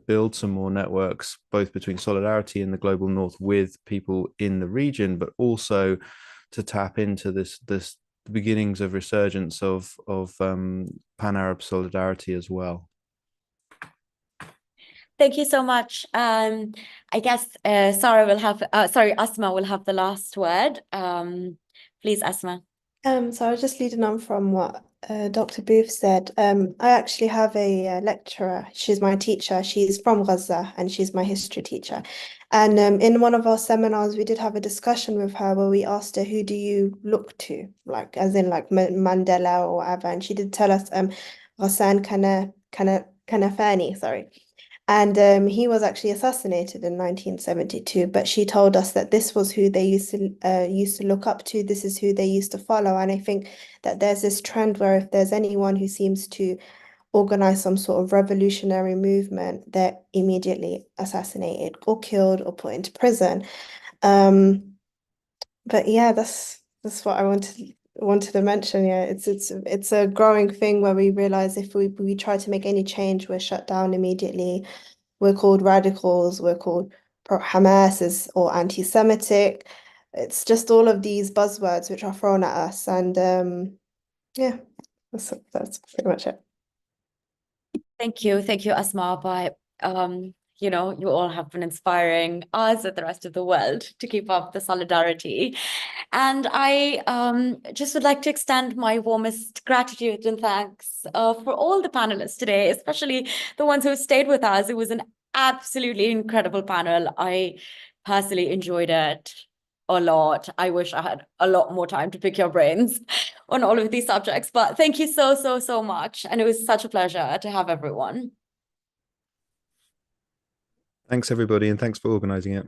build some more networks, both between solidarity in the global north with people in the region, but also to tap into this the beginnings of resurgence of pan-Arab solidarity as well. Thank you so much. I guess Asma will have the last word. Please, Asma. So I was just leading on from what Dr. Booth said. I actually have a lecturer. She's my teacher. She's from Gaza, and she's my history teacher. And in one of our seminars, we did have a discussion with her where we asked her, who do you look to? Like, as in like Mandela or whatever. And she did tell us Ghassan Kanafani, sorry. And he was actually assassinated in 1972, but she told us that this was who they used to look up to. This is who they used to follow. And I think that there's this trend where if there's anyone who seems to organize some sort of revolutionary movement, they're immediately assassinated or killed or put into prison. But yeah, that's what I wanted to mention. Yeah, it's a growing thing where we realize if we try to make any change, we're shut down immediately. We're called radicals, we're called pro-Hamas or anti-Semitic. It's just all of these buzzwords which are thrown at us. And yeah, that's pretty much it. Thank you, Asma. But you all have been inspiring us and the rest of the world to keep up the solidarity. And I just would like to extend my warmest gratitude and thanks for all the panelists today, especially the ones who stayed with us. It was an absolutely incredible panel. I personally enjoyed it a lot. I wish I had a lot more time to pick your brains on all of these subjects, but thank you so much. And it was such a pleasure to have everyone. Thanks, everybody, and thanks for organizing it.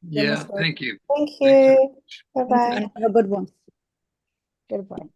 Yeah, thank you. Thank you. Bye-bye. Have a good one. Goodbye.